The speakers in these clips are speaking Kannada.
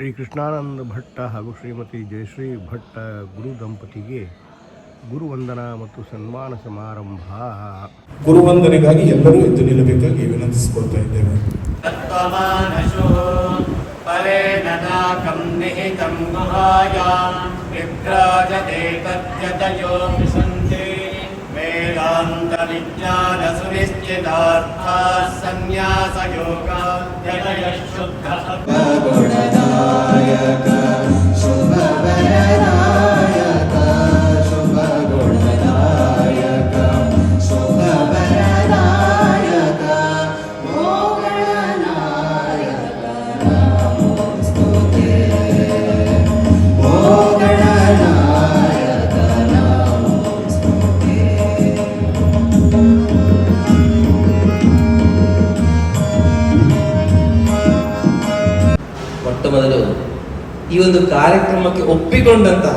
ಶ್ರೀ ಕೃಷ್ಣಾನಂದ ಭಟ್ಟ ಹಾಗೂ ಶ್ರೀಮತಿ ಜಯಶ್ರೀ ಭಟ್ಟ ಗುರು ದಂಪತಿಗೆ ಗುರುವಂದನಾ ಮತ್ತು ಸನ್ಮಾನ ಸಮಾರಂಭ. ಗುರುವಂದನೆಗಾಗಿ ಎಲ್ಲರೂ ಎದ್ದು ನಿಲ್ಲಬೇಕಾಗಿ ವಿನಂತಿಸಿಕೊಳ್ತಾ ಇದ್ದೇವೆ. ವೇದಾಂತ ವಿಜ್ಞಾನ ಸುನಿಶ್ಚಿತಾರ್ಥ ಸನ್ಯಾಸ ಯೋಗ ಜಯ ಶುದ್ಧ ಗುಣದಾಯಕ ಶುಭ ವರದಾಯಕ ಶುಭ ಗುಣದಾಯಕ ಶುಭ ವರದಾಯಕ ಮೋಗಣನಾಯಕ ನಮೋಸ್ತುತೆ ಮೋಗಣನಾಯಕ ನಮೋಸ್ತುತೆ. ಮೊಟ್ಟ ಮೊದಲು ಈ ಒಂದು ಕಾರ್ಯಕ್ರಮಕ್ಕೆ ಒಪ್ಪಿಕೊಂಡಂತಹ,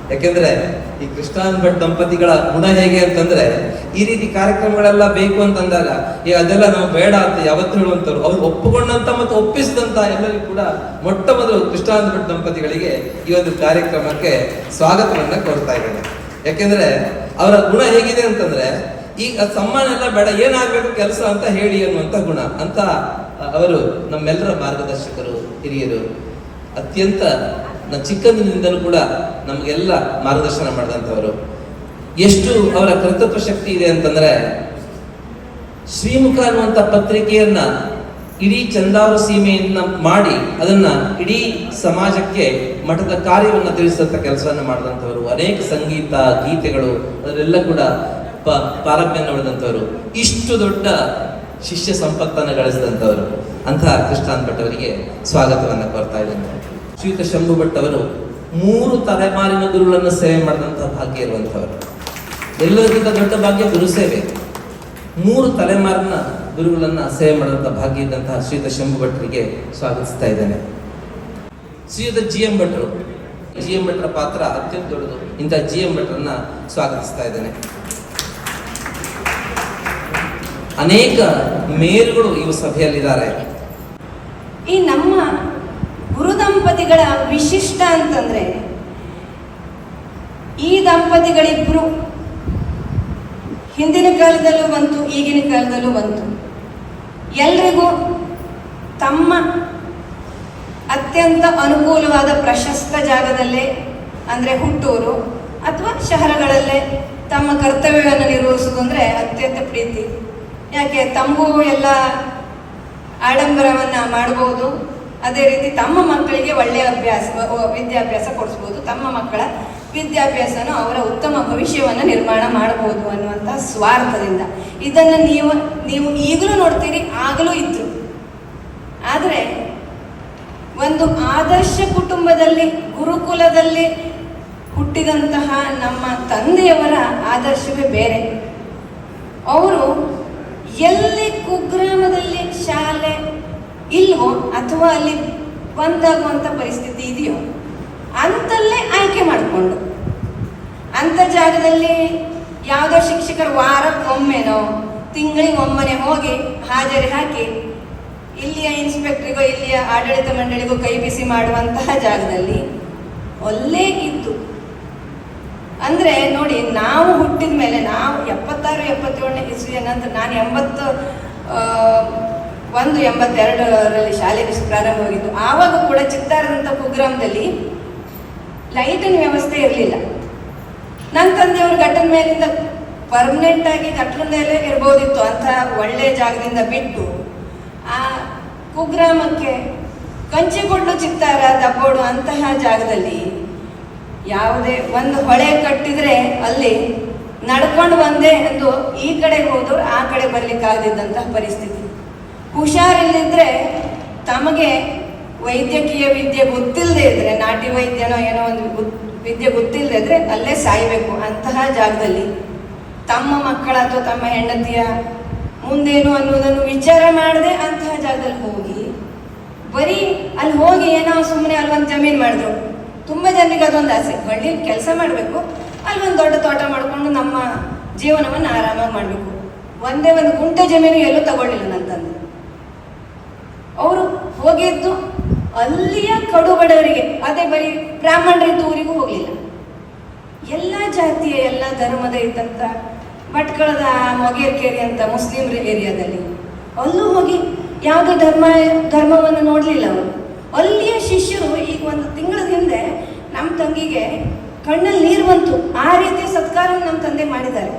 ಯಾಕೆಂದ್ರೆ ಈ ಕೃಷ್ಣಾನಂದ ಭಟ್ ದಂಪತಿಗಳ ಗುಣ ಹೇಗೆ ಅಂತಂದ್ರೆ, ಈ ರೀತಿ ಕಾರ್ಯಕ್ರಮಗಳೆಲ್ಲ ಬೇಕು ಅಂತಂದಾಗ ಈಗ ಅದೆಲ್ಲ ನಾವು ಬೇಡ ಅಂತ ಯಾವತ್ತು ಹೇಳುವಂತವ್ರು, ಅವ್ರು ಒಪ್ಪಿಕೊಂಡಂತ ಮತ್ತು ಒಪ್ಪಿಸಿದಂತ ಎಲ್ಲರಿಗೂ ಕೂಡ ಮೊಟ್ಟ ಮೊದಲು ಕೃಷ್ಣಾನಂದ ಭಟ್ ದಂಪತಿಗಳಿಗೆ ಈ ಒಂದು ಕಾರ್ಯಕ್ರಮಕ್ಕೆ ಸ್ವಾಗತವನ್ನ ಕೋರ್ತಾ ಇದ್ದೇನೆ. ಯಾಕೆಂದ್ರೆ ಅವರ ಗುಣ ಹೇಗಿದೆ ಅಂತಂದ್ರೆ, ಈಗ ಸಮ್ಮಾನ ಎಲ್ಲ ಬೇಡ, ಏನಾಗ್ಬೇಕು ಕೆಲಸ ಅಂತ ಹೇಳಿ ಅನ್ನುವಂತ ಗುಣ ಅಂತ ಅವರು ನಮ್ಮೆಲ್ಲರ ಮಾರ್ಗದರ್ಶಕರು, ಹಿರಿಯರು. ಅತ್ಯಂತ ಚಿಕ್ಕಂದಿನಿಂದಲೂ ಕೂಡ ನಮಗೆಲ್ಲ ಮಾರ್ಗದರ್ಶನ ಮಾಡಿದಂಥವರು. ಎಷ್ಟು ಅವರ ಕರ್ತೃತ್ವ ಶಕ್ತಿ ಇದೆ ಅಂತಂದ್ರೆ, ಶ್ರೀಮುಖ ಅನ್ನುವಂಥ ಪತ್ರಿಕೆಯನ್ನ ಇಡೀ ಚಂದಾವರ ಸೀಮೆಯನ್ನ ಮಾಡಿ ಅದನ್ನ ಇಡೀ ಸಮಾಜಕ್ಕೆ ಮಠದ ಕಾರ್ಯವನ್ನು ತಿಳಿಸಂತ ಕೆಲಸವನ್ನ ಮಾಡಿದಂಥವರು. ಅನೇಕ ಸಂಗೀತ ಗೀತೆಗಳು ಅದರೆಲ್ಲ ಕೂಡ ಪಾರಮ್ಯವನ್ನು ಹೊಡೆದಂಥವರು. ಇಷ್ಟು ದೊಡ್ಡ ಶಿಷ್ಯ ಸಂಪತ್ತನ್ನು ಗಳಿಸಿದಂಥವರು. ಅಂತಹ ಕೃಷ್ಣಾನಂದ ಭಟ್ ಅವರಿಗೆ ಸ್ವಾಗತವನ್ನು ಕೋರ್ತಾ ಇದ್ದೇನೆ. ಶ್ರೀಯುತ ಶಂಭು ಭಟ್ ಅವರು 3 ತಲೆಮಾರಿನ ಗುರುಗಳನ್ನು ಸೇವೆ ಮಾಡಿದಂತಹ ಭಾಗ್ಯ ಇರುವಂಥವರು. ಎಲ್ಲರಿಗಿಂತ ದೊಡ್ಡ ಭಾಗ್ಯ ಗುರು ಸೇವೆ. 3 ತಲೆಮಾರಿನ ಗುರುಗಳನ್ನ ಸೇವೆ ಮಾಡಿದಂತಹ ಭಾಗ್ಯ ಇದ್ದಂತಹ ಶ್ರೀಯುತ ಶಂಭು ಭಟ್ರಿಗೆ ಸ್ವಾಗತಿಸ್ತಾ ಇದ್ದೇನೆ. ಶ್ರೀಯುತ GM ಭಟ್ರು, GM ಭಟ್ರ ಪಾತ್ರ ಅತ್ಯಂತ ದೊಡ್ಡದು. ಇಂಥ GM ಭಟ್ರನ್ನ ಸ್ವಾಗತಿಸ್ತಾ ಇದ್ದೇನೆ. ಅನೇಕ ಮೇರುಗಳು ಈ ಸಭೆಯಲ್ಲಿದ್ದಾರೆ. ಈ ನಮ್ಮ ಗುರು ದಂಪತಿಗಳ ವಿಶಿಷ್ಟ ಅಂತಂದ್ರೆ, ಈ ದಂಪತಿಗಳಿಬ್ರು ಹಿಂದಿನ ಕಾಲದಲ್ಲೂ ಬಂತು, ಈಗಿನ ಕಾಲದಲ್ಲೂ ಬಂತು. ಎಲ್ರಿಗೂ ತಮ್ಮ ಅತ್ಯಂತ ಅನುಕೂಲವಾದ ಪ್ರಶಸ್ತ ಜಾಗದಲ್ಲೇ, ಅಂದರೆ ಹುಟ್ಟೂರು ಅಥವಾ ಶಹರಗಳಲ್ಲೇ ತಮ್ಮ ಕರ್ತವ್ಯವನ್ನು ನಿರ್ವಹಿಸುವುದು ಅಂದರೆ ಅತ್ಯಂತ ಪ್ರೀತಿ. ಯಾಕೆ, ತಮಗೂ ಎಲ್ಲ ಆಡಂಬರವನ್ನು ಮಾಡ್ಬೋದು, ಅದೇ ರೀತಿ ತಮ್ಮ ಮಕ್ಕಳಿಗೆ ಒಳ್ಳೆಯ ವಿದ್ಯಾಭ್ಯಾಸ ಕೊಡಿಸ್ಬೋದು, ತಮ್ಮ ಮಕ್ಕಳ ವಿದ್ಯಾಭ್ಯಾಸನೂ ಅವರ ಉತ್ತಮ ಭವಿಷ್ಯವನ್ನು ನಿರ್ಮಾಣ ಮಾಡ್ಬೋದು ಅನ್ನುವಂಥ ಸ್ವಾರ್ಥದಿಂದ. ಇದನ್ನು ನೀವು ಈಗಲೂ ನೋಡ್ತೀರಿ, ಆಗಲೂ ಇದ್ರು. ಆದರೆ ಒಂದು ಆದರ್ಶ ಕುಟುಂಬದಲ್ಲಿ, ಗುರುಕುಲದಲ್ಲಿ ಹುಟ್ಟಿದಂತಹ ನಮ್ಮ ತಂದೆಯವರ ಆದರ್ಶವೇ ಬೇರೆ. ಅವರು ಎಲ್ಲಿ ಕುಗ್ರಾಮದಲ್ಲಿ ಶಾಲೆ ಇಲ್ವೋ ಅಥವಾ ಅಲ್ಲಿ ಬಂದಾಗುವಂಥ ಪರಿಸ್ಥಿತಿ ಇದೆಯೋ ಅಂತಲ್ಲೇ ಆಯ್ಕೆ ಮಾಡಿಕೊಂಡು, ಅಂಥ ಜಾಗದಲ್ಲಿ ಯಾವುದೋ ಶಿಕ್ಷಕರು ವಾರಕ್ಕೊಮ್ಮೆನೋ ತಿಂಗಳಿಗೊಮ್ಮನೆ ಹೋಗಿ ಹಾಜರಿ ಹಾಕಿ ಇಲ್ಲಿಯ ಇನ್ಸ್ಪೆಕ್ಟ್ರಿಗೋ ಇಲ್ಲಿಯ ಆಡಳಿತ ಮಂಡಳಿಗೂ ಕೈ ಬಿಸಿ ಮಾಡುವಂತಹ ಜಾಗದಲ್ಲಿ ಒಲ್ಲೇ ಇತ್ತು. ಅಂದರೆ ನೋಡಿ, ನಾವು ಹುಟ್ಟಿದ ಮೇಲೆ, ನಾವು 76-77ನೇ ಇಸ್ವಿಯ ನಂತರ, ನಾನು 81-82ರಲ್ಲಿ ಶಾಲೆ ಪ್ರಾರಂಭವಾಗಿದ್ದು. ಆವಾಗ ಕೂಡ ಚಿತ್ತಾರದಂಥ ಕುಗ್ರಾಮದಲ್ಲಿ ಲೈಟಿನ ವ್ಯವಸ್ಥೆ ಇರಲಿಲ್ಲ. ನನ್ನ ತಂದೆಯವರು ಘಟ್ಟದ ಮೇಲಿಂದ ಪರ್ಮನೆಂಟ್ ಆಗಿ ಘಟ್ಟದ ಮೇಲೆ ಇರ್ಬೋದಿತ್ತು. ಅಂಥ ಒಳ್ಳೆಯ ಜಾಗದಿಂದ ಬಿಟ್ಟು ಆ ಕುಗ್ರಾಮಕ್ಕೆ ಕಂಚಿಗೊಡ್ಲು, ಚಿತ್ತಾರ, ದಬ್ಬೋಡು ಅಂತಹ ಜಾಗದಲ್ಲಿ ಯಾವುದೇ ಒಂದು ಹೊಳೆ ಕಟ್ಟಿದ್ರೆ ಅಲ್ಲಿ ನಡ್ಕೊಂಡು ಬಂದೆ ಎಂದು ಈ ಕಡೆಗೆ ಹೋದವ್ರು ಆ ಕಡೆ ಬರ್ಲಿಕ್ಕಾಗದಿದ್ದಂತಹ ಪರಿಸ್ಥಿತಿ. ಹುಷಾರಿಲ್ಲದಿದ್ರೆ ತಮಗೆ ವೈದ್ಯಕೀಯ ವಿದ್ಯೆ ಗೊತ್ತಿಲ್ಲದೆ ಇದ್ರೆ, ನಾಟಿ ವೈದ್ಯನೋ ಏನೋ ಒಂದು ವಿದ್ಯೆ ಗೊತ್ತಿಲ್ಲದೆ ಇದ್ರೆ ಅಲ್ಲೇ ಸಾಯಬೇಕು. ಅಂತಹ ಜಾಗದಲ್ಲಿ ತಮ್ಮ ಮಕ್ಕಳ ಅಥವಾ ತಮ್ಮ ಹೆಂಡತಿಯ ಮುಂದೇನು ಅನ್ನೋದನ್ನು ವಿಚಾರ ಮಾಡದೆ ಅಂತಹ ಜಾಗದಲ್ಲಿ ಹೋಗಿ, ಬರೀ ಅಲ್ಲಿ ಹೋಗಿ ಏನೋ ಸುಮ್ಮನೆ ಅಲ್ಲೊಂದು ಜಮೀನು ಮಾಡಿದ್ರು. ತುಂಬ ಜನರಿಗೆ ಅದೊಂದು ಆಸೆ, ಹಳ್ಳಿ ಕೆಲಸ ಮಾಡಬೇಕು, ಅಲ್ಲಿ ಒಂದು ದೊಡ್ಡ ತೋಟ ಮಾಡಿಕೊಂಡು ನಮ್ಮ ಜೀವನವನ್ನು ಆರಾಮಾಗಿ ಮಾಡಬೇಕು. ಒಂದೇ ಒಂದು ಗುಂಟೆ ಜಮೀನು ಎಲ್ಲೂ ತಗೊಳ್ಳಿಲ್ಲ ನನ್ನ ತಂದೆ. ಅವರು ಹೋಗಿದ್ದು ಅಲ್ಲಿಯ ಕಡು ಬಡವರಿಗೆ, ಅದೇ ಬರೀ ಬ್ರಾಹ್ಮಣರಿದ್ದ ಊರಿಗೂ ಹೋಗಲಿಲ್ಲ. ಎಲ್ಲ ಜಾತಿಯ ಎಲ್ಲ ಧರ್ಮದ ಇದ್ದಂಥ ಭಟ್ಕಳದ ಮೊಗೇರ್ಕೇರಿ ಅಂತ ಮುಸ್ಲಿಮ್ರ ಏರಿಯಾದಲ್ಲಿ ಅಲ್ಲೂ ಹೋಗಿ ಯಾವುದೇ ಧರ್ಮವನ್ನು ನೋಡಲಿಲ್ಲ ಅವರು. ಅಲ್ಲಿಯ ಶಿಷ್ಯರು ಈಗ ಒಂದು ತಿಂಗಳ ಹಿಂದೆ ನಮ್ಮ ತಂಗಿಗೆ ಕಣ್ಣಲ್ಲಿ ನೀರು ಬಂತು, ಆ ರೀತಿಯ ಸತ್ಕಾರ ನಮ್ಮ ತಂದೆ ಮಾಡಿದ್ದಾರೆ.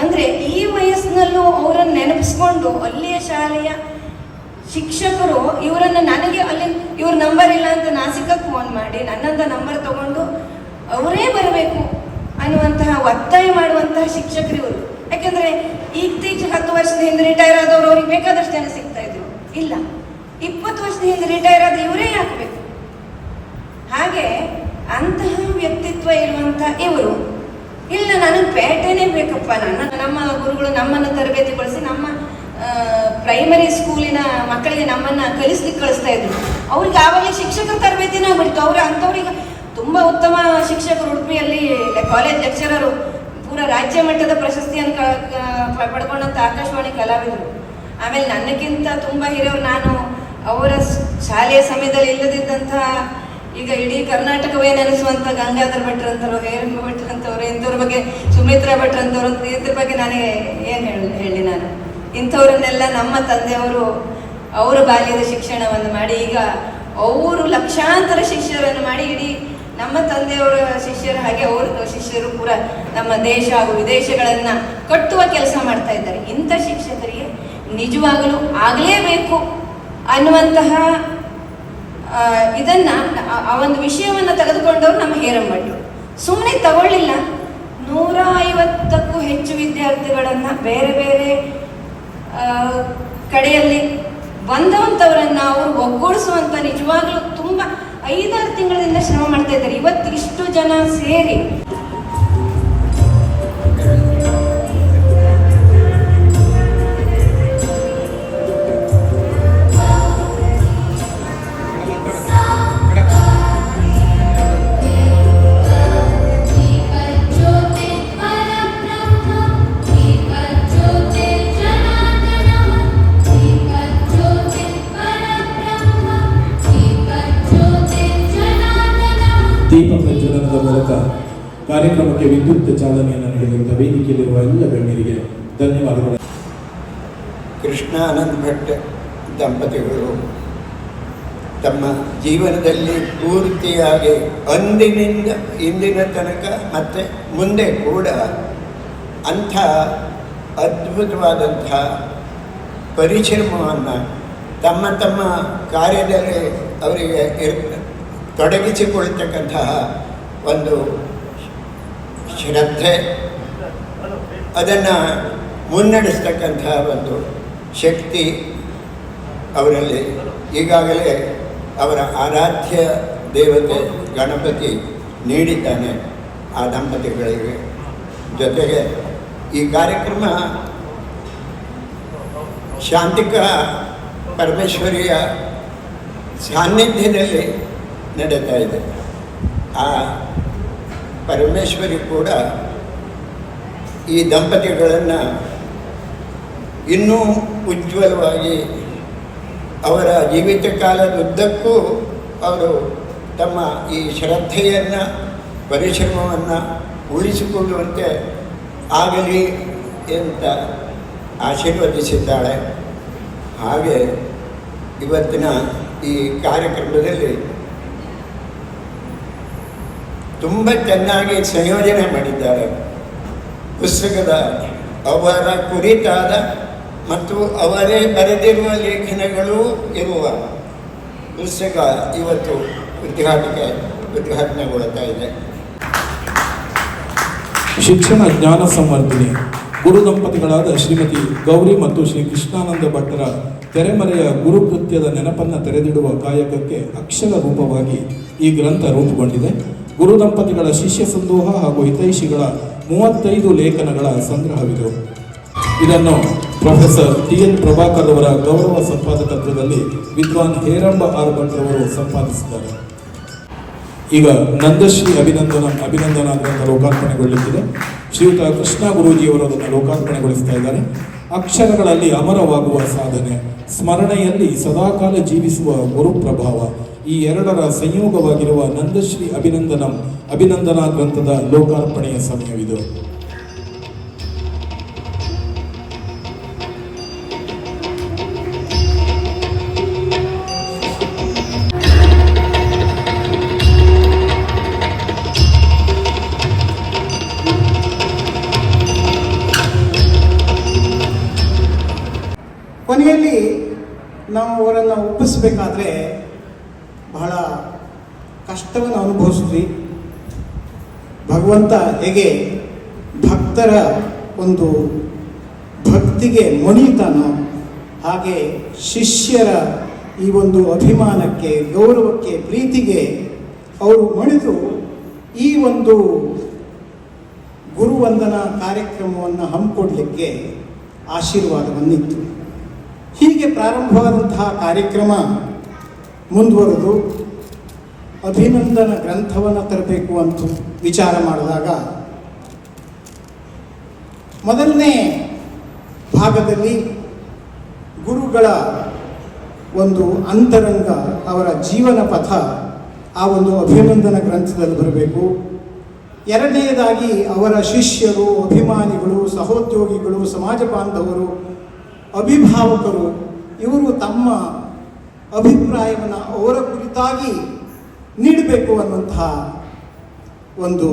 ಅಂದರೆ ಈ ವಯಸ್ಸಿನಲ್ಲೂ ಅವರನ್ನು ನೆನಪಿಸ್ಕೊಂಡು ಅಲ್ಲಿಯ ಶಾಲೆಯ ಶಿಕ್ಷಕರು ಇವರನ್ನು, ನನಗೆ ಅಲ್ಲಿ ಇವ್ರ ನಂಬರ್ ಇಲ್ಲ ಅಂತ ನಾಸಿಕಕ್ಕೆ ಫೋನ್ ಮಾಡಿ ನನ್ನಂತ ನಂಬರ್ ತಗೊಂಡು ಅವರೇ ಬರಬೇಕು ಅನ್ನುವಂತಹ ಒತ್ತಾಯ ಮಾಡುವಂತಹ ಶಿಕ್ಷಕರು ಇವರು. ಯಾಕೆಂದರೆ ಇತ್ತೀಚೆಗೆ 10 ವರ್ಷದ ಹಿಂದೆ ರಿಟೈರ್ ಆದವರು ಅವ್ರಿಗೆ ಬೇಕಾದಷ್ಟು ಜನ ಸಿಗ್ತಾ ಇದ್ರು. ಇಲ್ಲ, 20 ವರ್ಷದ ಹಿಂದೆ ರಿಟೈರ್ ಆದ ಇವರೇ ಹಾಕಬೇಕು. ಹಾಗೆ ಅಂತಹ ವ್ಯಕ್ತಿತ್ವ ಇರುವಂಥ ಇವರು, ಇಲ್ಲ ನನಗೆ ಪೇಟೆನೇ ಬೇಕಪ್ಪ, ನಮ್ಮ ಗುರುಗಳು ನಮ್ಮನ್ನು ತರಬೇತಿಗೊಳಿಸಿ ನಮ್ಮ ಪ್ರೈಮರಿ ಸ್ಕೂಲಿನ ಮಕ್ಕಳಿಗೆ ನಮ್ಮನ್ನು ಕಲಿಸ್ಲಿಕ್ಕೆ ಕಳಿಸ್ತಾ ಇದ್ರು. ಅವ್ರಿಗೆ ಆವಾಗಲೇ ಶಿಕ್ಷಕರ ತರಬೇತಿನ ಆಗ್ಬಿಡ್ತು. ಅಂಥವ್ರಿಗೆ ತುಂಬ ಉತ್ತಮ ಶಿಕ್ಷಕರು ಉಡುಪಿಯಲ್ಲಿ ಕಾಲೇಜ್ ಲೆಕ್ಚರರು, ಪೂರ ರಾಜ್ಯ ಮಟ್ಟದ ಪ್ರಶಸ್ತಿಯನ್ನು ಪಡ್ಕೊಂಡಂಥ ಆಕಾಶವಾಣಿ ಕಲಾವಿದರು. ಆಮೇಲೆ ನನಗಿಂತ ತುಂಬ ಹಿರಿಯವರು, ನಾನು ಅವರ ಶಾಲೆಯ ಸಮಯದಲ್ಲಿ ಇಲ್ಲದಿದ್ದಂಥ ಈಗ ಇಡೀ ಕರ್ನಾಟಕವೇ ನೆನೆಸುವಂಥ ಗಂಗಾಧರ ಭಟ್ರು ಅಂತವ್ರು, ಹೇರಂಬ ಭಟ್ರು ಅಂತವ್ರು, ಇಂಥವ್ರ ಬಗ್ಗೆ ಸುಮಿತ್ರಾ ಭಟ್ರು ಅಂತವ್ರು, ಇದ್ರ ಬಗ್ಗೆ ನಾನೇ ಏನು ಹೇಳಿ ನಾನು. ಇಂಥವ್ರನ್ನೆಲ್ಲ ನಮ್ಮ ತಂದೆಯವರು ಅವರ ಬಾಲ್ಯದ ಶಿಕ್ಷಣವನ್ನು ಮಾಡಿ ಈಗ ಅವರು ಲಕ್ಷಾಂತರ ಶಿಷ್ಯರನ್ನು ಮಾಡಿ ಇಡೀ ನಮ್ಮ ತಂದೆಯವರ ಶಿಷ್ಯರ ಹಾಗೆ ಅವರ ಶಿಷ್ಯರು ಪೂರ ನಮ್ಮ ದೇಶ ಹಾಗೂ ವಿದೇಶಗಳನ್ನು ಕಟ್ಟುವ ಕೆಲಸ ಮಾಡ್ತಾ ಇದ್ದಾರೆ. ಇಂಥ ಶಿಕ್ಷಕರಿಗೆ ನಿಜವಾಗಲೂ ಆಗಲೇಬೇಕು ಅನ್ನುವಂತಹ ಇದನ್ನು, ಆ ಒಂದು ವಿಷಯವನ್ನು ತೆಗೆದುಕೊಂಡವರು ನಮ್ಮ ಹೇರಂಭಟ್ರು. ಸುಮ್ಮನೆ ತಗೊಳ್ಳಿಲ್ಲ, 150ಕ್ಕೂ ಹೆಚ್ಚು ವಿದ್ಯಾರ್ಥಿಗಳನ್ನು ಬೇರೆ ಬೇರೆ ಕಡೆಯಲ್ಲಿ ಬಂದಂಥವರನ್ನು ಅವರು ಒಗ್ಗೂಡಿಸುವಂಥ ನಿಜವಾಗ್ಲೂ ತುಂಬ 5-6 ತಿಂಗಳಿಂದ ಶ್ರಮ ಮಾಡ್ತಾ ಇದ್ದಾರೆ. ಇವತ್ತು ಇಷ್ಟು ಜನ ಸೇರಿ ದೀಪ ಪ್ರಜ್ವಲನದ ಮೂಲಕ ಕಾರ್ಯಕ್ರಮಕ್ಕೆ ವಿದ್ಯುತ್ ಚಾಲನೆಯನ್ನು ನೀಡಿರುವ ವೇದಿಕೆಯಲ್ಲಿರುವ ಎಲ್ಲ ಗಣ್ಯರಿಗೆ ಧನ್ಯವಾದಗಳು. ಕೃಷ್ಣಾನಂದ ಭಟ್ ದಂಪತಿಗಳು ತಮ್ಮ ಜೀವನದಲ್ಲಿ ಪೂರ್ತಿಯಾಗಿ ಅಂದಿನಿಂದ ಇಂದಿನ ತನಕ ಮತ್ತು ಮುಂದೆ ಕೂಡ ಅಂಥ ಅದ್ಭುತವಾದಂಥ ಪರಿಶ್ರಮವನ್ನು ತಮ್ಮ ತಮ್ಮ ಕಾರ್ಯದಲ್ಲಿ ಅವರಿಗೆ ತೊಡಗಿಸಿಕೊಳ್ತಕ್ಕಂತಹ ಒಂದು ಶ್ರದ್ಧೆ, ಅದನ್ನು ಮುನ್ನಡೆಸ್ತಕ್ಕಂತಹ ಒಂದು ಶಕ್ತಿ ಅವರಲ್ಲಿ ಈಗಾಗಲೇ ಅವರ ಆರಾಧ್ಯ ದೇವತೆ ಗಣಪತಿ ನೀಡಿದ್ದಾನೆ ಆ ದಂಪತಿಗಳಿಗೆ. ಜೊತೆಗೆ ಈ ಕಾರ್ಯಕ್ರಮ ಶಾಂತಿಕಾ ಪರಮೇಶ್ವರಿಯ ಸಾನ್ನಿಧ್ಯದಲ್ಲಿ ನಡೀತಾ ಇದೆ. ಆ ಪರಮೇಶ್ವರಿ ಕೂಡ ಈ ದಂಪತಿಗಳನ್ನು ಇನ್ನೂ ಉಜ್ವಲವಾಗಿ ಅವರ ಜೀವಿತ ಕಾಲದುದ್ದಕ್ಕೂ ಅವರು ತಮ್ಮ ಈ ಶ್ರದ್ಧೆಯನ್ನು ಪರಿಶ್ರಮವನ್ನು ಉಳಿಸಿಕೊಳ್ಳುವಂತೆ ಆಗಲಿ ಅಂತ ಆಶೀರ್ವದಿಸಿದ್ದಾಳೆ. ಹಾಗೆ ಇವತ್ತಿನ ಈ ಕಾರ್ಯಕ್ರಮದಲ್ಲಿ ತುಂಬ ಚೆನ್ನಾಗಿ ಸಂಯೋಜನೆ ಮಾಡಿದ್ದಾರೆ. ಪುಸ್ತಕದ ಅವರ ಕುರಿತಾದ ಮತ್ತು ಅವರೇ ಬರೆದಿರುವ ಲೇಖನಗಳು ಇರುವ ಪುಸ್ತಕ ಇವತ್ತು ಉದ್ಘಾಟನೆಗೊಳ್ತಾ ಇದೆ. ಶಿಕ್ಷಣ ಜ್ಞಾನ ಸಂವರ್ಧನೆ ಗುರು ದಂಪತಿಗಳಾದ ಶ್ರೀಮತಿ ಗೌರಿ ಮತ್ತು ಶ್ರೀ ಕೃಷ್ಣಾನಂದ ಭಟ್ಟರ ತೆರೆಮರೆಯ ಗುರುಕೃತ್ಯದ ನೆನಪನ್ನು ತೆರೆದಿಡುವ ಕಾಯಕಕ್ಕೆ ಅಕ್ಷರ ರೂಪವಾಗಿ ಈ ಗ್ರಂಥ ರೂಪುಗೊಂಡಿದೆ. ಗುರು ದಂಪತಿಗಳ ಶಿಷ್ಯ ಸಂದೋಹ ಹಾಗೂ ಹಿತೈಷಿಗಳ 35 ಲೇಖನಗಳ ಸಂಗ್ರಹವಿದು. ಇದನ್ನು ಪ್ರೊಫೆಸರ್ TN ಪ್ರಭಾಕರ್ ಅವರ ಗೌರವ ಸಂಪಾದಕತ್ವದಲ್ಲಿ ವಿದ್ವಾನ್ ಹೇರಂಬ ಆರ್ ಭಟ್ರವರು ಸಂಪಾದಿಸಿದ್ದಾರೆ. ಈಗ ನಂದಶ್ರೀ ಅಭಿನಂದನಾ ಗ್ರಂಥ ಲೋಕಾರ್ಪಣೆಗೊಳ್ಳುತ್ತಿದೆ. ಶ್ರೀಯುತ ಕೃಷ್ಣ ಗುರೂಜಿಯವರು ಅದನ್ನು ಲೋಕಾರ್ಪಣೆಗೊಳಿಸ್ತಾ ಇದ್ದಾರೆ. ಅಕ್ಷರಗಳಲ್ಲಿ ಅಮರವಾಗುವ ಸಾಧನೆ, ಸ್ಮರಣೆಯಲ್ಲಿ ಸದಾಕಾಲ ಜೀವಿಸುವ ಗುರುಪ್ರಭಾವ, ಈ ಎರಡರ ಸಂಯೋಗವಾಗಿರುವ ನಂದಶ್ರೀ ಅಭಿನಂದನಾ ಗ್ರಂಥದ ಲೋಕಾರ್ಪಣೆಯ ಸಮಯವಿದು. ಕೊನೆಯಲ್ಲಿ ನಾವು ಅವರನ್ನು ಒಪ್ಪಿಸಬೇಕಾದ್ರೆ ಬಹಳ ಕಷ್ಟವನ್ನು ಅನುಭವಿಸಿದ್ವಿ. ಭಗವಂತ ಹೇಗೆ ಭಕ್ತರ ಒಂದು ಭಕ್ತಿಗೆ ಮಣಿತಾನೋ ಹಾಗೆ ಶಿಷ್ಯರ ಈ ಒಂದು ಅಭಿಮಾನಕ್ಕೆ, ಗೌರವಕ್ಕೆ, ಪ್ರೀತಿಗೆ ಅವರು ಮಣಿದು ಈ ಒಂದು ಗುರುವಂದನಾ ಕಾರ್ಯಕ್ರಮವನ್ನು ಹಮ್ಮಿಕೊಡ್ಲಿಕ್ಕೆ ಆಶೀರ್ವಾದವನ್ನಿತ್ತು. ಹೀಗೆ ಪ್ರಾರಂಭವಾದಂತಹ ಕಾರ್ಯಕ್ರಮ ಮುಂದುವರೆದು ಅಭಿನಂದನ ಗ್ರಂಥವನ್ನು ತರಬೇಕು ಅಂತ ವಿಚಾರ ಮಾಡಿದಾಗ ಮೊದಲನೇ ಭಾಗದಲ್ಲಿ ಗುರುಗಳ ಒಂದು ಅಂತರಂಗ, ಅವರ ಜೀವನ ಪಥ ಆ ಒಂದು ಅಭಿನಂದನ ಗ್ರಂಥದಲ್ಲಿ ಬರಬೇಕು. ಎರಡನೆಯದಾಗಿ ಅವರ ಶಿಷ್ಯರು, ಅಭಿಮಾನಿಗಳು, ಸಹೋದ್ಯೋಗಿಗಳು, ಸಮಾಜ ಬಾಂಧವರು, ಅಭಿಭಾವಕರು ಇವರು ತಮ್ಮ ಅಭಿಪ್ರಾಯವನ್ನು ಅವರ ಕುರಿತಾಗಿ ನೀಡಬೇಕು ಅನ್ನುವಂತಹ ಒಂದು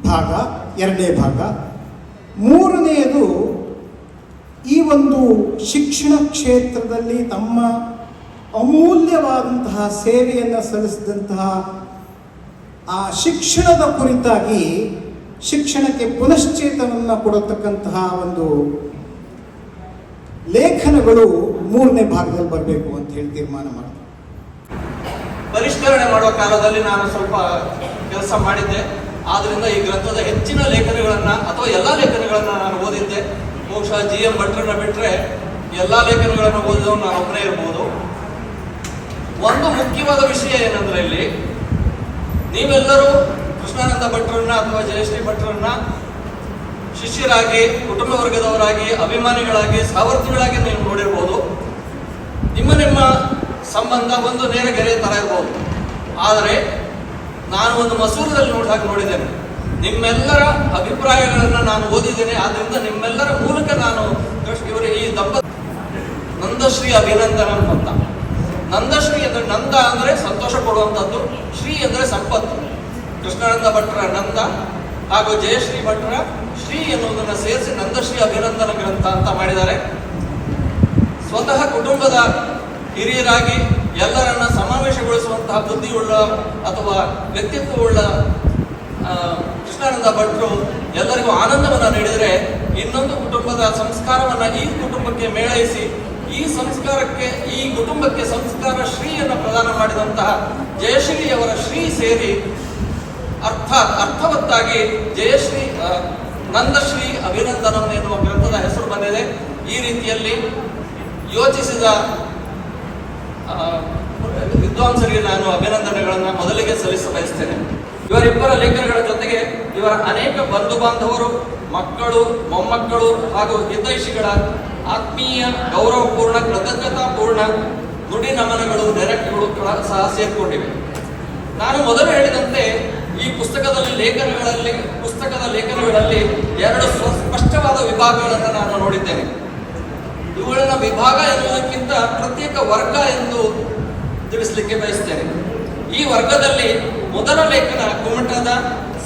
ಭಾಗ, ಎರಡನೇ ಭಾಗ. ಮೂರನೆಯದು ಈ ಒಂದು ಶಿಕ್ಷಣ ಕ್ಷೇತ್ರದಲ್ಲಿ ತಮ್ಮ ಅಮೂಲ್ಯವಾದಂತಹ ಸೇವೆಯನ್ನು ಸಲ್ಲಿಸಿದಂತಹ ಆ ಶಿಕ್ಷಣದ ಕುರಿತಾಗಿ ಶಿಕ್ಷಣಕ್ಕೆ ಪುನಶ್ಚೇತನವನ್ನು ಕೊಡತಕ್ಕಂತಹ ಒಂದು ಲೇಖನಗಳು ಮೂರನೇ ಭಾಗದಲ್ಲಿ ಬರಬೇಕು ಅಂತ ಹೇಳಿ ತೀರ್ಮಾನ ಮಾಡಿದೆ. ಪರಿಷ್ಕರಣೆ ಮಾಡುವ ಕಾಲದಲ್ಲಿ ನಾನು ಸ್ವಲ್ಪ ಕೆಲಸ ಮಾಡಿದ್ದೆ. ಆದ್ರಿಂದ ಈ ಗ್ರಂಥದ ಹೆಚ್ಚಿನ ಲೇಖನಗಳನ್ನ ಅಥವಾ ಎಲ್ಲಾ ಲೇಖನಗಳನ್ನ ನಾನು ಓದಿದ್ದೆ. ಬಹುಶಃ GM ಭಟ್ರನ್ನ ಬಿಟ್ರೆ ಎಲ್ಲಾ ಲೇಖನಗಳನ್ನು ಓದಿದವನು ನಾನು ಒಬ್ಬನೇ ಇರ್ಬೋದು. ಒಂದು ಮುಖ್ಯವಾದ ವಿಷಯ ಏನಂದ್ರೆ ಇಲ್ಲಿ ನೀವೆಲ್ಲರೂ ಕೃಷ್ಣಾನಂದ ಭಟ್ರನ್ನ ಅಥವಾ ಜಯಶ್ರೀ ಭಟ್ರನ್ನ ಶಿಷ್ಯರಾಗಿ, ಕುಟುಂಬ ವರ್ಗದವರಾಗಿ, ಅಭಿಮಾನಿಗಳಾಗಿ, ಸಹವರ್ತಿಗಳಾಗಿ ನೀವು ನೋಡಿರ್ಬೋದು. ನಿಮ್ಮ ಸಂಬಂಧ ಒಂದು ನೇರಗೆರೆ ತರ ಇರ್ಬೋದು. ಆದರೆ ನಾನು ಒಂದು ಮಸೂರದಲ್ಲಿ ನೋಡಿದ್ದೇನೆ. ನಿಮ್ಮೆಲ್ಲರ ಅಭಿಪ್ರಾಯಗಳನ್ನು ನಾನು ಓದಿದ್ದೇನೆ. ಆದ್ರಿಂದ ನಿಮ್ಮೆಲ್ಲರ ಮೂಲಕ ನಾನು ಇವರು ಈ ನಂದಶ್ರೀ ಅಭಿನಂದನಂ ಅಂತ. ನಂದಶ್ರೀ ಅಂದ್ರೆ ನಂದ ಅಂದ್ರೆ ಸಂತೋಷ ಕೊಡುವಂಥದ್ದು, ಶ್ರೀ ಅಂದ್ರೆ ಸಂಪತ್ತು. ಕೃಷ್ಣಾನಂದ ಭಟ್ರ ನಂದ ಹಾಗೂ ಜಯಶ್ರೀ ಭಟ್ರ ಶ್ರೀ ಎನ್ನುವುದನ್ನು ಸೇರಿಸಿ ನಂದಶ್ರೀ ಅಭಿನಂದನ ಗ್ರಂಥ ಅಂತ ಮಾಡಿದ್ದಾರೆ. ಸ್ವತಃ ಕುಟುಂಬದ ಹಿರಿಯರಾಗಿ ಎಲ್ಲರನ್ನ ಸಮಾವೇಶಗೊಳಿಸುವಂತಹ ಬುದ್ಧಿಯುಳ್ಳ ಅಥವಾ ವ್ಯಕ್ತಿತ್ವವುಳ್ಳ ಕೃಷ್ಣಾನಂದ ಭಟ್ರು ಎಲ್ಲರಿಗೂ ಆನಂದವನ್ನು ನೀಡಿದರೆ, ಇನ್ನೊಂದು ಕುಟುಂಬದ ಸಂಸ್ಕಾರವನ್ನ ಈ ಕುಟುಂಬಕ್ಕೆ ಮೇಳೈಸಿ ಈ ಕುಟುಂಬಕ್ಕೆ ಸಂಸ್ಕಾರ ಶ್ರೀಯನ್ನು ಪ್ರದಾನ ಮಾಡಿದಂತಹ ಜಯಶ್ರೀ ಅವರ ಶ್ರೀ ಸೇರಿ ಅರ್ಥವತ್ತಾಗಿ ಜಯಶ್ರೀ ನಂದಶ್ರೀ ಅಭಿನಂದನಂ ಎನ್ನುವ ಗ್ರಂಥದ ಹೆಸರು ಬಂದಿದೆ. ಈ ರೀತಿಯಲ್ಲಿ ಯೋಚಿಸಿದ ವಿದ್ವಾಂಸರಿಗೆ ನಾನು ಅಭಿನಂದನೆಗಳನ್ನು ಮೊದಲಿಗೆ ಸಲ್ಲಿಸ ಬಯಸ್ತೇನೆ. ಇವರಿಬ್ಬರ ಲೇಖನಗಳ ಜೊತೆಗೆ ಇವರ ಅನೇಕ ಬಂಧು ಬಾಂಧವರು, ಮಕ್ಕಳು, ಮೊಮ್ಮಕ್ಕಳು ಹಾಗೂ ಹಿತೈಷಿಗಳ ಆತ್ಮೀಯ, ಗೌರವಪೂರ್ಣ, ಕೃತಜ್ಞತಾಪೂರ್ಣ ನುಡಿ ನಮನಗಳು, ನೆನಪುಗಳು ಸಹ ಸೇರಿಕೊಂಡಿವೆ. ನಾನು ಮೊದಲು ಹೇಳಿದಂತೆ ಈ ಪುಸ್ತಕದ ಲೇಖನಗಳಲ್ಲಿ ಎರಡು ಸ್ಪಷ್ಟವಾದ ವಿಭಾಗಗಳನ್ನು ನಾನು ನೋಡಿದ್ದೇನೆ. ಇವುಗಳನ್ನ ವಿಭಾಗ ಎನ್ನುವುದಕ್ಕಿಂತ ಪ್ರತ್ಯೇಕ ವರ್ಗ ಎಂದು ತಿಳಿಸಲಿಕ್ಕೆ ಬಯಸ್ತೇನೆ. ಈ ವರ್ಗದಲ್ಲಿ ಮೊದಲ ಲೇಖನ ಕುಮಟದ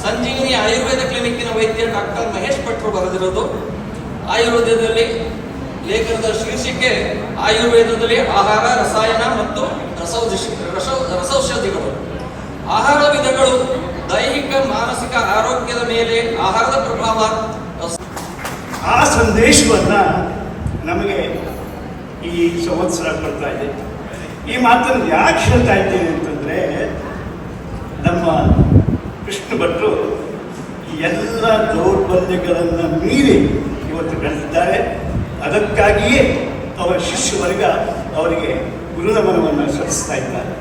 ಸಂಜೀವಿನಿ ಆಯುರ್ವೇದ ಕ್ಲಿನಿಕ್ಕಿನ ವೈದ್ಯ ಡಾಕ್ಟರ್ ಮಹೇಶ್ ಭಟ್ರು ಬರೆದಿರೋದು. ಆಯುರ್ವೇದದಲ್ಲಿ ಲೇಖನದ ಶೀರ್ಷಿಕೆ ಆಯುರ್ವೇದದಲ್ಲಿ ಆಹಾರ, ರಸಾಯನ ಮತ್ತು ರಸೌಷಧಿಗಳು. ಆಹಾರ ವಿಧಗಳು ದೈಹಿಕ, ಮಾನಸಿಕ ಆರೋಗ್ಯದ ಮೇಲೆ ಆಹಾರದ ಪ್ರಭಾವ. ಆ ಸಂದೇಶವನ್ನ ನಮಗೆ ಈ ಸಂವತ್ಸರ ಕೊಡ್ತಾ ಇದೆ. ಈ ಮಾತನ್ನು ಯಾಕೆ ಹೇಳ್ತಾ ಇದ್ದೇನೆ ಅಂತಂದ್ರೆ, ನಮ್ಮ ಕೃಷ್ಣ ಭಟ್ರು ಎಲ್ಲ ದೌರ್ಬಲ್ಯಗಳನ್ನು ಮೀರಿ ಇವತ್ತು ಬೆಳೆದಿದ್ದಾರೆ. ಅದಕ್ಕಾಗಿಯೇ ಅವರ ಶಿಷ್ಯವರ್ಗ ಅವರಿಗೆ ಗುರುನಮನವನ್ನು ಸಲ್ಲಿಸ್ತಾ ಇದ್ದಾರೆ.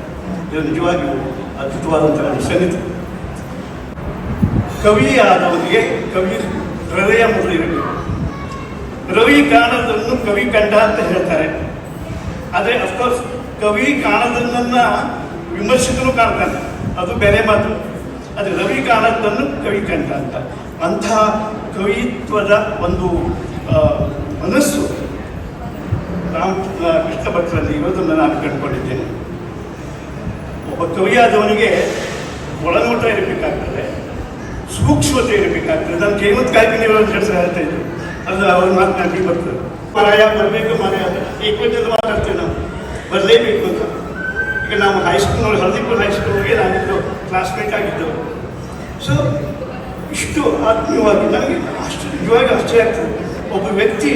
ಇದು ನಿಜವಾಗಿಯೂ ಅದ್ಭುತವಾದಂತಹ ಸನ್ನಿಧಿ. ಕವಿಯಾದವರಿಗೆ ಕವಿ ಹೃದಯ ಮೊದಲಿರಬೇಕು. ರವಿ ಕಾಣದನ್ನು ಕವಿ ಕಂಡ ಅಂತ ಹೇಳ್ತಾರೆ. ಆದರೆ ಅಫ್ಕೋರ್ಸ್ ಕವಿ ಕಾಣದನ್ನ ವಿಮರ್ಶಕನು ಕಾಣ್ತಾನೆ, ಅದು ಬೇರೆ ಮಾತು. ಆದರೆ ರವಿ ಕಾಣದನ್ನು ಕವಿ ಕಂಡ ಅಂತ, ಅಂತಹ ಕವಿತ್ವದ ಒಂದು ಮನಸ್ಸು ಕೃಷ್ಣ ಭಟ್ರಲ್ಲಿ ಇರೋದನ್ನು ನಾನು ಕಂಡುಕೊಂಡಿದ್ದೇನೆ. ಒಬ್ಬ ಕವಿಯಾದವನಿಗೆ ಒಳನೋಟ ಇರಬೇಕಾಗ್ತದೆ, ಸೂಕ್ಷ್ಮತೆ ಇರಬೇಕಾಗ್ತದೆ. ನಾನು ಕೇವಲ ಕಾಯ್ಕೊಂಡಿರೋ ಕೆಲಸ ಹೇಳ್ತಾ ಇದ್ದೆ, ಅದು ಅವ್ರ ಮಾತನಾಡಿ ಬರ್ತದೆ. ಮರಾಯ ಬರಬೇಕು, ಮರಾಯ ಏಕವಚನದ ಮಾತಾಡ್ತೇವೆ ನಾವು, ಬರಲೇಬೇಕು ಅಂತ. ಈಗ ನಾವು ಹೈಸ್ಕೂಲ್ ಹಳದಿಪುರ ಹೈಸ್ಕೂಲ್ಗೆ ನಾವಿದ್ದು ಕ್ಲಾಸ್ಮೇಟ್ ಆಗಿದ್ದೆವು. ಸೊ ಇಷ್ಟು ಆತ್ಮೀಯವಾಗಿ ನನಗೆ ಅಷ್ಟು ನಿಜವಾಗಿ ಆಶ್ಚರ್ಯ ಆಗ್ತದೆ. ಒಬ್ಬ ವ್ಯಕ್ತಿ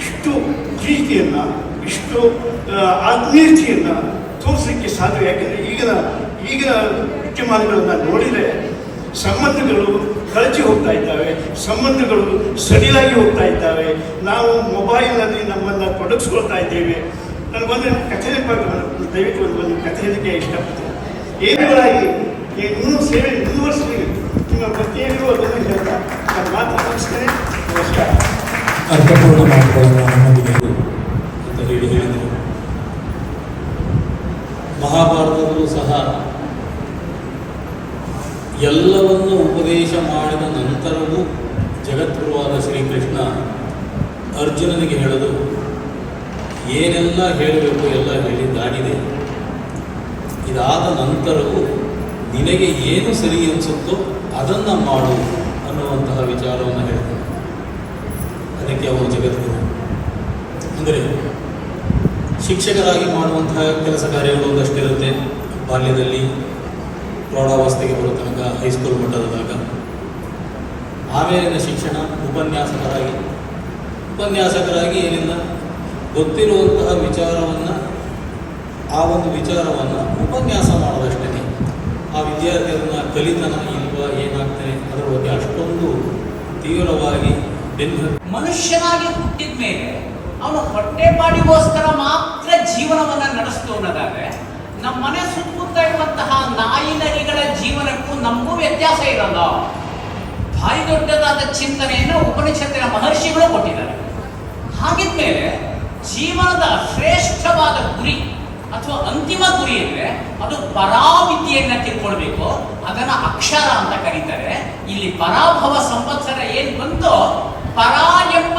ಇಷ್ಟು ಪ್ರೀತಿಯನ್ನು, ಇಷ್ಟು ಆತ್ಮೀಯತೆಯನ್ನು ತೋರಿಸಲಿಕ್ಕೆ ಸಾಧ್ಯ. ಯಾಕೆಂದರೆ ಈಗಿನ ವಿದ್ಯಮಾನಗಳನ್ನು ನೋಡಿದರೆ ಸಂಬಂಧಗಳು ಕಳಚಿ ಹೋಗ್ತಾ ಇದ್ದಾವೆ, ಸಂಬಂಧಗಳು ಸಡಿಲಾಗಿ ಹೋಗ್ತಾ ಇದ್ದಾವೆ. ನಾವು ಮೊಬೈಲ್ನಲ್ಲಿ ನಮ್ಮನ್ನು ತೊಡಗಿಸ್ಕೊಳ್ತಾ ಇದ್ದೇವೆ. ನನಗೊಂದು ಕಥೆ ದಯವಿಟ್ಟು ಒಂದು ಕಥೆ ಹೇಳಲಿಕ್ಕೆ ಇಷ್ಟಪಡ್ತೇನೆ. ಏನುಗಳಾಗಿ ಇನ್ನೂ ಸೇವೆ ಮುಂದುವರಿಸಲಿ ನಿಮ್ಮ ಪ್ರತಿಯೊಬ್ಬರು ಅದನ್ನು ಹೇಳ್ತಾ ನಾನು ಮಾತು ಮುಗಿಸ್ತೇನೆ. ನಮಸ್ಕಾರ. ಅರ್ಥಪೂರ್ಣ ಮಾತುಗಳನ್ನು ನಮ್ಮೊಂದಿಗೆ ಅಂತ ಹೇಳಿದರು. ಮಹಾಭಾರತದಲ್ಲೂ ಸಹ ಎಲ್ಲವನ್ನು ಉಪದೇಶ ಮಾಡಿದ ನಂತರವೂ ಜಗದ್ಗುರುವಾದ ಶ್ರೀಕೃಷ್ಣ ಅರ್ಜುನನಿಗೆ ಹೇಳಲು ಏನೆಲ್ಲ ಹೇಳಬೇಕು ಎಲ್ಲ ಹೇಳಿದ್ದಾಗಿದೆ. ಇದಾದ ನಂತರವೂ ನಿನಗೆ ಏನು ಸರಿ ಅನಿಸುತ್ತೋ ಅದನ್ನು ಮಾಡು ಅನ್ನುವಂತಹ ವಿಚಾರವನ್ನು ಹೇಳ್ತಾನೆ. ಅದಕ್ಕೆ ಅವನು ಜಗದ್ಗುರು. ಅಂದರೆ ಶಿಕ್ಷಕರಾಗಿ ಮಾಡುವಂತಹ ಕೆಲಸ ಕಾರ್ಯಗಳು ಒಂದಷ್ಟಿರುತ್ತೆ. ಬಾಲ್ಯದಲ್ಲಿ ಪ್ರೌಢಾವಸ್ಥೆಗೆ ಬರೋ ತನಕ, ಹೈಸ್ಕೂಲ್ ಮಟ್ಟದಾಗ. ಆಮೇಲಿನ ಶಿಕ್ಷಣ ಉಪನ್ಯಾಸಕರಾಗಿ ಏನಿಲ್ಲ, ಗೊತ್ತಿರುವಂತಹ ವಿಚಾರವನ್ನು, ಆ ಒಂದು ವಿಚಾರವನ್ನು ಉಪನ್ಯಾಸ ಮಾಡೋದಷ್ಟೇ. ಆ ವಿದ್ಯಾರ್ಥಿ ಅದನ್ನು ಕಲಿತನ ಇಲ್ವಾ, ಏನಾಗ್ತಾನೆ ಅದರ ಬಗ್ಗೆ ಅಷ್ಟೊಂದು ತೀವ್ರವಾಗಿ ಮನುಷ್ಯನಾಗಿ ಹುಟ್ಟಿದ ಮೇಲೆ ಅವನು ಹೊಟ್ಟೆಪಾಡಿಗೋಸ್ಕರ ಮಾತ್ರ ಜೀವನವನ್ನು ನಡೆಸ್ತು ಅನ್ನೋದಾದ್ರೆ, ನಮ್ಮ ಮನೆ ಸುತ್ತಮುತ್ತ ಇರುವಂತಹ ನಾಯಿ ನರಿಗಳ ಜೀವನಕ್ಕೂ ನಮಗೂ ವ್ಯತ್ಯಾಸ ಇರಲ್ಲ. ಭಾರಿ ದೊಡ್ಡದಾದ ಚಿಂತನೆಯನ್ನು ಉಪನಿಷತ್ತಿನ ಮಹರ್ಷಿಗಳು ಕೊಟ್ಟಿದ್ದಾರೆ. ಹಾಗಿದ್ಮೇಲೆ ಜೀವನದ ಶ್ರೇಷ್ಠವಾದ ಗುರಿ ಅಥವಾ ಅಂತಿಮ ಗುರಿ ಅಂದರೆ ಅದು ಪರಾವಿದ್ಯೆಯನ್ನು ತಿಳ್ಕೊಳ್ಬೇಕು. ಅದನ್ನ ಅಕ್ಷರ ಅಂತ ಕರೀತಾರೆ. ಇಲ್ಲಿ ಪರಾಭವ ಸಂವತ್ಸರ ಏನು ಬಂತೋ, ಪರ ಎಂಬ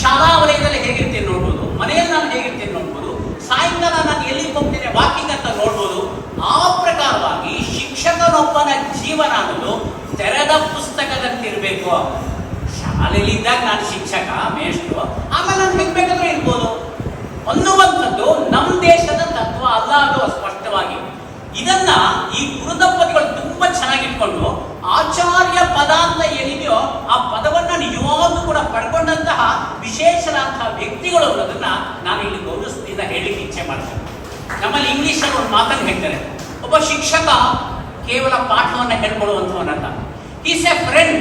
ಶಾಲಾ ವಲಯದಲ್ಲಿ ಹೇಗಿರ್ತೇನೆ ನೋಡ್ಬೋದು, ಮನೆಯಲ್ಲಿ ನಾನು ಹೇಗಿರ್ತೇನೆ ನೋಡ್ಬೋದು, ಸಾಯಂಕಾಲ ನಾನು ಎಲ್ಲಿಗೆ ಹೋಗ್ತೇನೆ ವಾಕಿಂಗ್ ಅಂತ ನೋಡ್ಬೋದು. ಆ ಪ್ರಕಾರವಾಗಿ ಶಿಕ್ಷಕನೊಬ್ಬನ ಜೀವನ ಅನ್ನೋದು ತೆರೆದ ಪುಸ್ತಕದಂತಿರಬೇಕು. ಶಾಲೆಯಲ್ಲಿದ್ದಾಗ ನಾನು ಶಿಕ್ಷಕ, ಮೇಷ್ಟ್ರು, ಆಮೇಲೆ ನಾನು ಹೆಂಗ್ ಬೇಕಾದ್ರೂ ಇರ್ಬೋದು ಅನ್ನುವಂಥದ್ದು ನಮ್ಮ ದೇಶದ ತತ್ವ ಅಲ್ಲ. ಅದು ಸ್ಪಷ್ಟವಾಗಿ ಇದನ್ನ ಈ ಗುರು ದಂಪತಿಗಳು ತುಂಬಾ ಚೆನ್ನಾಗಿಟ್ಕೊಂಡು ಆಚಾರ್ಯ ಪದ ಅಂತ ಏನಿದೆಯೋ ಆ ಪದವನ್ನ ನಿಜವಾಗ್ಲೂ ಕೂಡ ಪಡ್ಕೊಂಡಂತಹ ವಿಶೇಷರಾದಂತಹ ವ್ಯಕ್ತಿಗಳು ಅನ್ನೋದನ್ನ ನಾನು ಇಲ್ಲಿ ಗೌರವದಿಂದ ಹೇಳಲಿಕ್ಕೆ ಇಚ್ಛೆ ಮಾಡ್ತೇನೆ. ನಮ್ಮಲ್ಲಿ ಇಂಗ್ಲಿಷಲ್ಲಿ ಒಂದು ಮಾತನ್ನು ಹೇಳ್ತಾರೆ, ಒಬ್ಬ ಶಿಕ್ಷಕ ಕೇವಲ ಪಾಠವನ್ನು ಹೇಳ್ಕೊಳ್ಳುವಂಥವನಲ್ಲ. Is a friend,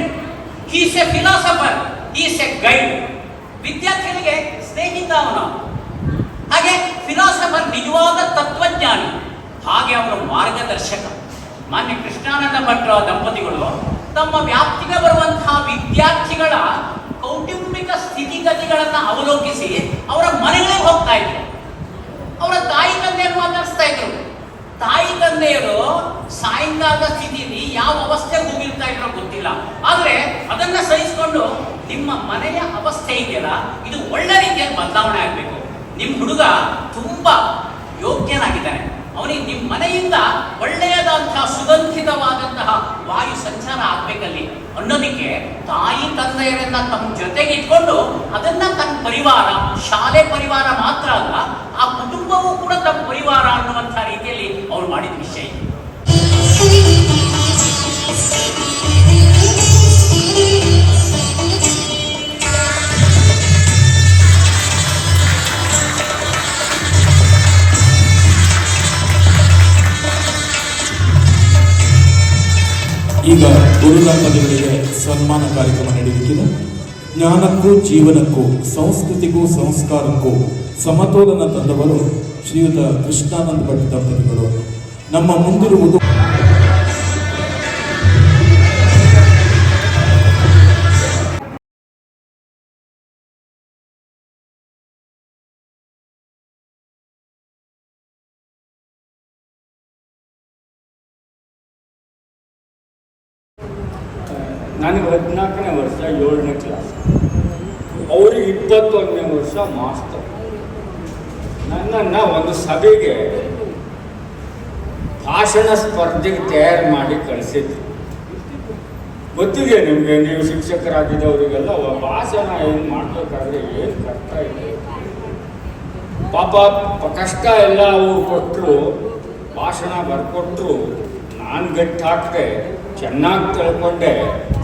is a philosopher, is a guide. ವಿದ್ಯಾರ್ಥಿಗಳಿಗೆ ಸ್ನೇಹಿತ ಅವನು. ಹಾಗೆ ಫಿಲಾಸಫರ್ ನಿಜವಾದ ತತ್ವಜ್ಞಾನಿ, ಹಾಗೆ ಅವರ ಮಾರ್ಗದರ್ಶಕ. ಮಾನ್ಯ ಕೃಷ್ಣಾನಂದ ಭಟ್ರ ದಂಪತಿಗಳು ತಮ್ಮ ವ್ಯಾಪ್ತಿಗೆ ಬರುವಂತಹ ವಿದ್ಯಾರ್ಥಿಗಳ ಕೌಟುಂಬಿಕ ಸ್ಥಿತಿಗತಿಗಳನ್ನು ಅವಲೋಕಿಸಿ ಅವರ ಮನೆಗಳಿಗೆ ಹೋಗ್ತಾ ಇದ್ರು. ಅವರ ತಾಯಿ ತಂದೆಯನ್ನು ಮಾತಾಡಿಸ್ತಾ ಇದ್ರು. ತಾಯಿ ತಂದೆಯರು ಸಾಯಂಕಾಲದ ಸ್ಥಿತಿಯಲ್ಲಿ ಯಾವ ಅವಸ್ಥೆಗೆ ಹೋಗಿರ್ತಾ ಇದ್ರೋ ಗೊತ್ತಿಲ್ಲ, ಆದ್ರೆ ಅದನ್ನ ಸಹಿಸಿಕೊಂಡು ನಿಮ್ಮ ಮನೆಯ ಅವಸ್ಥೆ ಇದೆಯಲ್ಲ, ಇದು ಒಳ್ಳೆ ರೀತಿಯಲ್ಲಿ ಬದಲಾವಣೆ ಆಗಬೇಕು. ನಿಮ್ಮ ಹುಡುಗ ತುಂಬಾ ಯೋಗ್ಯನಾಗಿದ್ದಾನೆ, ಅವನಿಗೆ ನಿಮ್ಮ ಮನೆಯಿಂದ ಒಳ್ಳೆಯದಂತಹ ಸುಗಂಧಿತವಾದಂತಹ ವಾಯು ಸಂಚಾರ ಆಗ್ಬೇಕಲ್ಲಿ ಅನ್ನೋದಕ್ಕೆ ತಾಯಿ ತಂದೆಯರನ್ನ ತಮ್ಮ ಜೊತೆಗೆ ಇಟ್ಕೊಂಡು ಅದನ್ನ ತನ್ನ ಪರಿವಾರ, ಶಾಲೆ ಪರಿವಾರ ಮಾತ್ರ ಅಲ್ಲ, ಆ ಕುಟುಂಬವೂ ಕೂಡ ತಮ್ಮ ಪರಿವಾರ ಅನ್ನುವಂತಹ ರೀತಿಯಲ್ಲಿ ಅವ್ರು ಮಾಡಿದ ವಿಷಯ. ಈಗ ಗುರು ದಂಪತಿಗಳಿಗೆ ಸನ್ಮಾನ ಕಾರ್ಯಕ್ರಮ ನಡೆಯುತ್ತಿದೆ. ಜ್ಞಾನಕ್ಕೂ ಜೀವನಕ್ಕೂ, ಸಂಸ್ಕೃತಿಗೂ ಸಂಸ್ಕಾರಕ್ಕೂ ಸಮತೋಲನ ತಂದವರು ಶ್ರೀಯುತ ಕೃಷ್ಣಾನಂದ ಭಟ್ ದಂಪತಿಗಳು. ನಮ್ಮ ಮುಂದಿರುವುದು ನನಗೆ 14ನೇ ವರ್ಷ 7ನೇ ಕ್ಲಾಸ್, ಅವ್ರಿಗೆ 21ನೇ ವರ್ಷ ಮಾಸ್ಟರ್. ನನ್ನನ್ನು ಒಂದು ಸಭೆಗೆ ಭಾಷಣ ಸ್ಪರ್ಧೆಗೆ ತಯಾರು ಮಾಡಿ ಕಳಿಸಿದ್ರು. ಗೊತ್ತಿದೆ ನಿಮಗೆ, ನೀವು ಶಿಕ್ಷಕರಾಗಿದ್ದವರಿಗೆಲ್ಲ ಭಾಷಣ ಏನು ಮಾಡಬೇಕಾದ್ರೆ ಏನು ಕಷ್ಟ ಇದೆ. ಪಾಪ ಕಷ್ಟ ಎಲ್ಲ ಅವರು ಕೊಟ್ಟರು, ಭಾಷಣ ಬರ್ಕೊಟ್ರು. ನಾನು ಗಟ್ಟಿ ಹಾಕಿದೆ, ಚೆನ್ನಾಗಿ ತಿಳ್ಕೊಂಡೆ.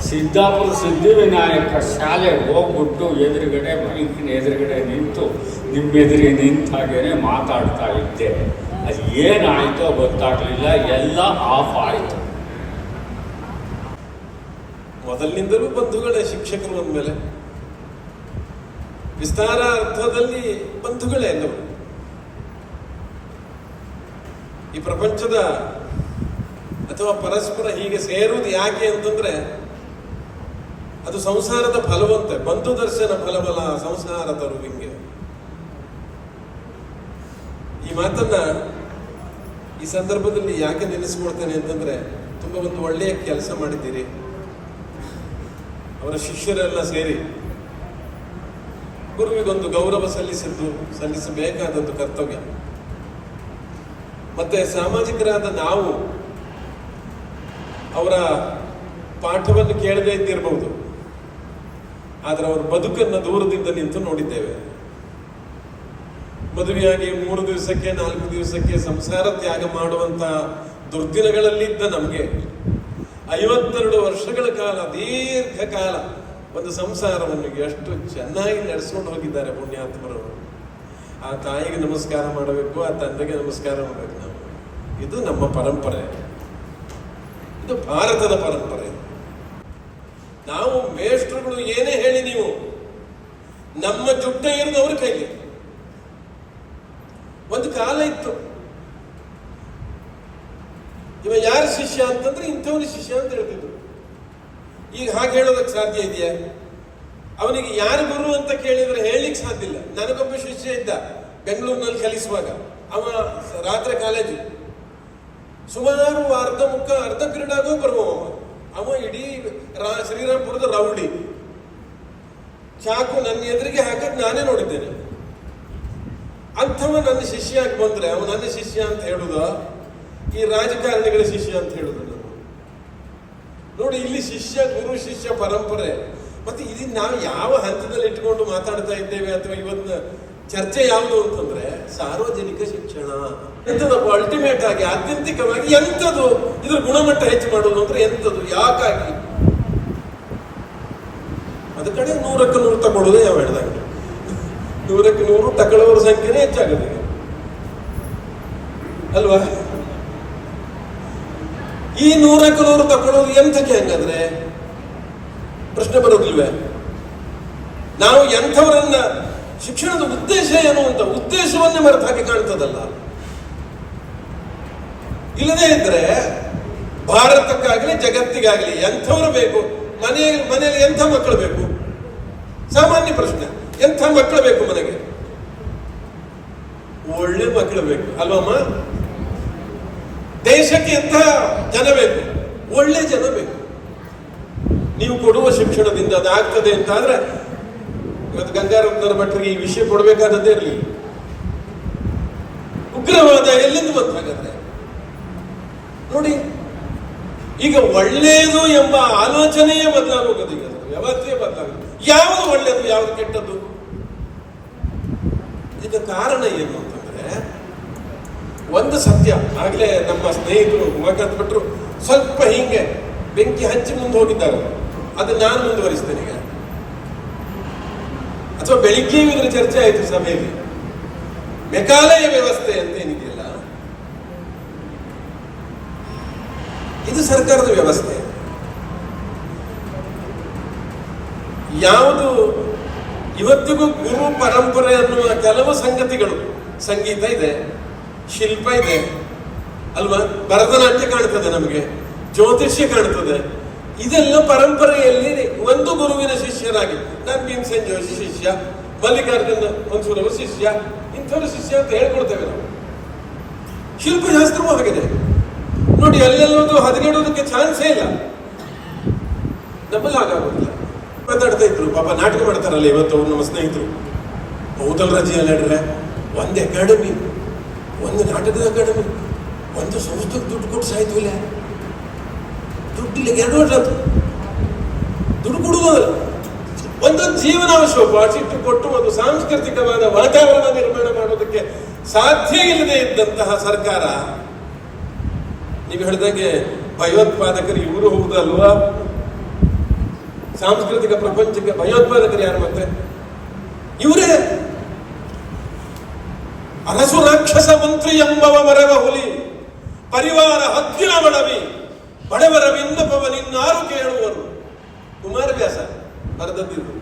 ಸಿದ್ದಾಪುರ ಸಿದ್ಧಿವಿನಾಯಕ ಶಾಲೆಗೆ ಹೋಗ್ಬಿಟ್ಟು ಎದುರುಗಡೆ ಬೈಕಿನ ಎದುರುಗಡೆ ನಿಂತು ನಿಮ್ಮ ಎದುರಿಗೆ ನಿಂತ ಹಾಗೇನೆ ಮಾತಾಡ್ತಾ ಇದ್ದೆ. ಅದು ಏನಾಯಿತೋ ಗೊತ್ತಾಗಲಿಲ್ಲ, ಎಲ್ಲ ಆಫ್ ಆಯಿತು. ಮೊದಲಿನಿಂದಲೂ ಬಂಧುಗಳೇ ಶಿಕ್ಷಕರು ಅಂದಮೇಲೆ, ವಿಸ್ತಾರ ಅರ್ಥದಲ್ಲಿ ಬಂಧುಗಳೇ ಎಲ್ಲರೂ. ಈ ಪ್ರಪಂಚದ ಅಥವಾ ಪರಸ್ಪರ ಹೀಗೆ ಸೇರುವುದು ಯಾಕೆ ಅಂತಂದ್ರೆ ಅದು ಸಂಸಾರದ ಫಲವಂತೆ. ಬಂಧು ದರ್ಶನ ಫಲವಲ್ಲ ಸಂಸಾರ ತರುವಿಂಗೆ. ಈ ಮಾತನ್ನ ಈ ಸಂದರ್ಭದಲ್ಲಿ ಯಾಕೆ ನೆನೆಸ್ಕೊಳ್ತೇನೆ ಅಂತಂದ್ರೆ, ತುಂಬಾ ಒಂದು ಒಳ್ಳೆಯ ಕೆಲಸ ಮಾಡಿದ್ದೀರಿ. ಅವರ ಶಿಷ್ಯರೆಲ್ಲ ಸೇರಿ ಗುರುವಿಗೊಂದು ಗೌರವ ಸಲ್ಲಿಸಬೇಕಾದದ್ದು ಕರ್ತವ್ಯ. ಮತ್ತೆ ಸಾಮಾಜಿಕರಾದ ನಾವು ಅವರ ಪಾಠವನ್ನು ಕೇಳದೇ ಇದ್ದಿರಬಹುದು, ಆದರೆ ಅವರ ಬದುಕನ್ನು ದೂರದಿಂದ ನಿಂತು ನೋಡಿದ್ದೇವೆ. ಮದುವೆಯಾಗಿ 3 ದಿವಸಕ್ಕೆ 4 ದಿವಸಕ್ಕೆ ಸಂಸಾರ ತ್ಯಾಗ ಮಾಡುವಂತ ದುರ್ದಿನಗಳಲ್ಲಿದ್ದ ನಮಗೆ 52 ವರ್ಷಗಳ ಕಾಲ, ದೀರ್ಘಕಾಲ ಒಂದು ಸಂಸಾರವನ್ನು ಎಷ್ಟು ಚೆನ್ನಾಗಿ ನಡೆಸ್ಕೊಂಡು ಹೋಗಿದ್ದಾರೆ ಪುಣ್ಯಾತ್ಮರು. ಆ ತಾಯಿಗೆ ನಮಸ್ಕಾರ ಮಾಡಬೇಕು, ಆ ತಂದೆಗೆ ನಮಸ್ಕಾರ ಮಾಡಬೇಕು. ನಾವು ಇದು ನಮ್ಮ ಪರಂಪರೆ, ಇದು ಭಾರತದ ಪರಂಪರೆ. ನಾವು ಮೇಷ್ಟ್ರುಗಳು ಏನೇ ಹೇಳಿ ನೀವು, ನಮ್ಮ ಜುಟ್ಟ ಇರೋದು ಅವ್ರ ಕೈಲಿ. ಒಂದು ಕಾಲ ಇತ್ತು, ಇವ ಯಾರ ಶಿಷ್ಯ ಅಂತಂದ್ರೆ ಇಂಥವನ ಶಿಷ್ಯ ಅಂತ ಹೇಳ್ತಿದ್ರು. ಈಗ ಹಾಗೆ ಹೇಳೋದಕ್ಕೆ ಸಾಧ್ಯ ಇದೆಯಾ? ಅವನಿಗೆ ಯಾರು ಗುರು ಅಂತ ಕೇಳಿದ್ರೆ ಹೇಳಲಿಕ್ಕೆ ಸಾಧ್ಯ ಇಲ್ಲ. ನನಗೊಬ್ಬ ಶಿಷ್ಯ ಇದ್ದ ಬೆಂಗಳೂರಿನಲ್ಲಿ ಕಲಿಸುವಾಗ, ಅವ ರಾತ್ರಿ ಕಾಲೇಜು, ಸುಮಾರು ಅರ್ಧ ಕ್ರೀಡಾಗೂ ಬರುವವ. ಅವ ಇಡೀ ಶ್ರೀರಾಮ್ಪುರದ ರೌಡಿ. ಚಾಕು ನನ್ನ ಎದುರಿಗೆ ಹಾಕದ್ ನಾನೇ ನೋಡಿದ್ದೇನೆ. ಅಂಥವ ನನ್ನ ಶಿಷ್ಯ ಆಗಿ ಬಂದ್ರೆ ಅವ ನನ್ನ ಶಿಷ್ಯ ಅಂತ ಹೇಳುದ, ಈ ರಾಜಕಾರಣಿಗಳ ಶಿಷ್ಯ ಅಂತ ಹೇಳುದು. ನೋಡಿ, ಇಲ್ಲಿ ಶಿಷ್ಯ ಗುರು ಶಿಷ್ಯ ಪರಂಪರೆ. ಮತ್ತೆ ಇದನ್ನ ನಾವು ಯಾವ ಹಂತದಲ್ಲಿ ಇಟ್ಕೊಂಡು ಮಾತಾಡ್ತಾ ಇದ್ದೇವೆ ಅಥವಾ ಇವತ್ತಿನ ಚರ್ಚೆ ಯಾವುದು ಅಂತಂದ್ರೆ ಸಾರ್ವಜನಿಕ ಶಿಕ್ಷಣ ಎಂಥದಪ್ಪ. ಅಲ್ಟಿಮೇಟ್ ಆಗಿ ಆತ್ಯಂತಿಕವಾಗಿ ಎಂಥದ್ದು ಇದ್ರ ಗುಣಮಟ್ಟ ಹೆಚ್ಚು ಮಾಡೋದು ಅಂದ್ರೆ ಎಂಥದ್ದು, ಯಾಕಾಗಿ? ಅದ ಕಡೆ 100ಕ್ಕೆ 100 ತಗೊಳ್ಳೋದೇ ಯಾವ ಹೇಳಿದಾಗ 100ಕ್ಕೆ 100 ತಗೊಳ್ಳೋರ ಸಂಖ್ಯೆನೇ ಹೆಚ್ಚಾಗುತ್ತೆ ಅಲ್ವಾ? ಈ 100ಕ್ಕೆ 100 ತಗೊಳ್ಳೋದು ಎಂಥಕ್ಕೆ? ಹಂಗಾದ್ರೆ ಪ್ರಶ್ನೆ ಬರೋದಿಲ್ವೇ? ನಾವು ಎಂಥವರನ್ನ, ಶಿಕ್ಷಣದ ಉದ್ದೇಶ ಏನು ಅಂತ ಉದ್ದೇಶವನ್ನೇ ಮರೆತು ಹಾಕಿ ಕಾಣ್ತದಲ್ಲ. ಇಲ್ಲದೇ ಇದ್ರೆ ಭಾರತಕ್ಕಾಗಲಿ ಜಗತ್ತಿಗಾಗಲಿ ಎಂಥವ್ರು ಬೇಕು? ಮನೆಯಲ್ಲಿ ಎಂಥ ಮಕ್ಕಳು ಬೇಕು? ಸಾಮಾನ್ಯ ಪ್ರಶ್ನೆ. ಎಂಥ ಮಕ್ಕಳು ಬೇಕು ಮನೆಗೆ? ಒಳ್ಳೆ ಮಕ್ಕಳು ಬೇಕು ಅಲ್ವಮ್ಮ? ದೇಶಕ್ಕೆ ಎಂಥ ಜನ ಬೇಕು? ಒಳ್ಳೆ ಜನ ಬೇಕು. ನೀವು ಕೊಡುವ ಶಿಕ್ಷಣದಿಂದ ಅದಾಗ್ತದೆ ಅಂತ ಆದ್ರೆ ಇವತ್ತು ಗಂಗಾರತ್ನರ ಭಟ್ರಿಗೆ ಈ ವಿಷಯ ಕೊಡಬೇಕಾದದ್ದೇ ಇರಲಿ. ಉಗ್ರವಾದ ಎಲ್ಲಿಂದ ಬಂದಾಗತ್ತೆ ನೋಡಿ. ಈಗ ಒಳ್ಳೆಯದು ಎಂಬ ಆಲೋಚನೆಯೇ ಬದಲಾಗೋದು, ಈಗ ವ್ಯವಸ್ಥೆ ಬದಲಾಗೋದು. ಯಾವುದು ಒಳ್ಳೆಯದು, ಯಾವುದು ಕೆಟ್ಟದ್ದು? ಈಗ ಕಾರಣ ಏನು ಅಂತಂದ್ರೆ, ಒಂದು ಸತ್ಯ. ಆಗ್ಲೇ ನಮ್ಮ ಸ್ನೇಹಿತರು ಉಮಾಕಾಂತ್ ಭಟ್ರು ಸ್ವಲ್ಪ ಹಿಂಗೆ ಬೆಂಕಿ ಹಚ್ಚಿ ಮುಂದೆ ಹೋಗಿದ್ದಾರೆ. ಅದನ್ನ ನಾನು ಮುಂದುವರಿಸ್ತೇನೆ ಈಗ. ಅಥವಾ ಬೆಳಿಗ್ಗೆ ಇದರ ಚರ್ಚೆ ಆಯಿತು ಸಭೆಯಲ್ಲಿ. ಮೆಕಾಲಯ ವ್ಯವಸ್ಥೆ ಅಂತ ಏನಿದೆಯಲ್ಲ, ಇದು ಸರ್ಕಾರದ ವ್ಯವಸ್ಥೆ. ಯಾವುದು ಇವತ್ತಿಗೂ ಗುರು ಪರಂಪರೆ ಅನ್ನುವ ಕೆಲವು ಸಂಗತಿಗಳು, ಸಂಗೀತ ಇದೆ, ಶಿಲ್ಪ ಇದೆ ಅಲ್ವಾ, ಭರತನಾಟ್ಯ ಕಾಣ್ತದೆ, ನಮಗೆ ಜ್ಯೋತಿಷ್ಯ ಕಾಣ್ತದೆ. ಇದೆಲ್ಲ ಪರಂಪರೆಯಲ್ಲಿ ಒಂದು ಗುರುವಿನ ಶಿಷ್ಯರಾಗಿ, ನಾನು ಭೀಮಸೇನ್ ಜೋಶಿ ಶಿಷ್ಯ, ಮಲ್ಲಿಕಾರ್ಜುನ ಮನ್ಸೂರವ ಶಿಷ್ಯ, ಇಂಥವ್ರ ಶಿಷ್ಯ ಅಂತ ಹೇಳ್ಕೊಳ್ತೇವೆ ನಾವು. ಶಿಲ್ಪಶಾಸ್ತ್ರವೂ ಆಗಿದೆ ನೋಡಿ. ಅಲ್ಲೆಲ್ಲೋದು ಹದಗೆಡೋದಕ್ಕೆ ಚಾನ್ಸೇ ಇಲ್ಲ. ನಮ್ಮಲ್ಲಿ ಆಗೋದಿಲ್ಲ. ಮಾತಾಡ್ತಾ ಇದ್ರು ಪಾಪ, ನಾಟಕ ಮಾಡ್ತಾರಲ್ಲ ಇವತ್ತು ಅವ್ರು ನಮ್ಮ ಸ್ನೇಹಿತರು ಔತಲ್ ರಜೆಯಲ್ಲಿ ಹೇಳ್ರೆ ಒಂದು ಅಕಾಡೆಮಿ, ಒಂದು ನಾಟಕದ ಅಕಾಡೆಮಿ, ಒಂದು ಸಂಸ್ಥೆಗೆ ದುಡ್ಡು ಕೊಟ್ಟು ಸಾಯ್ತು ಇಲ್ಲ, ದುಡ್ಡಿಲ್ಲ 2 ವರ್ಷ ಆಯ್ತು, ದುಡ್ಡು ಕೊಡುವುದಲ್ಲ, ಒಂದು ಜೀವನಾವಶ್ಯಕ ಕೊಟ್ಟು ಒಂದು ಸಾಂಸ್ಕೃತಿಕವಾದ ವಾತಾವರಣ ನಿರ್ಮಾಣ ಮಾಡೋದಕ್ಕೆ ಸಾಧ್ಯ ಇಲ್ಲದೆ ಇದ್ದಂತಹ ಸರ್ಕಾರ, ನೀವು ಹೇಳಿದಂಗೆ ಭಯೋತ್ಪಾದಕರು ಇವರು ಹೌದಲ್ವಾ? ಸಾಂಸ್ಕೃತಿಕ ಪ್ರಪಂಚಕ್ಕೆ ಭಯೋತ್ಪಾದಕರು ಯಾರು ಮತ್ತೆ? ಇವರೇ. ಅರಸು ರಾಕ್ಷಸ ಮಂತ್ರಿ ಎಂಬವ ಮರವ ಹುಲಿ, ಪರಿವಾರ ಹದ್ದಿನ ಬಡವಿ, ಬಡವರ ವಿನ್ನಪವ ನಿನ್ನಾರು ಕೇಳುವರು. ಕುಮಾರವ್ಯಾಸ ಬರೆದದ್ದಿದ್ದು.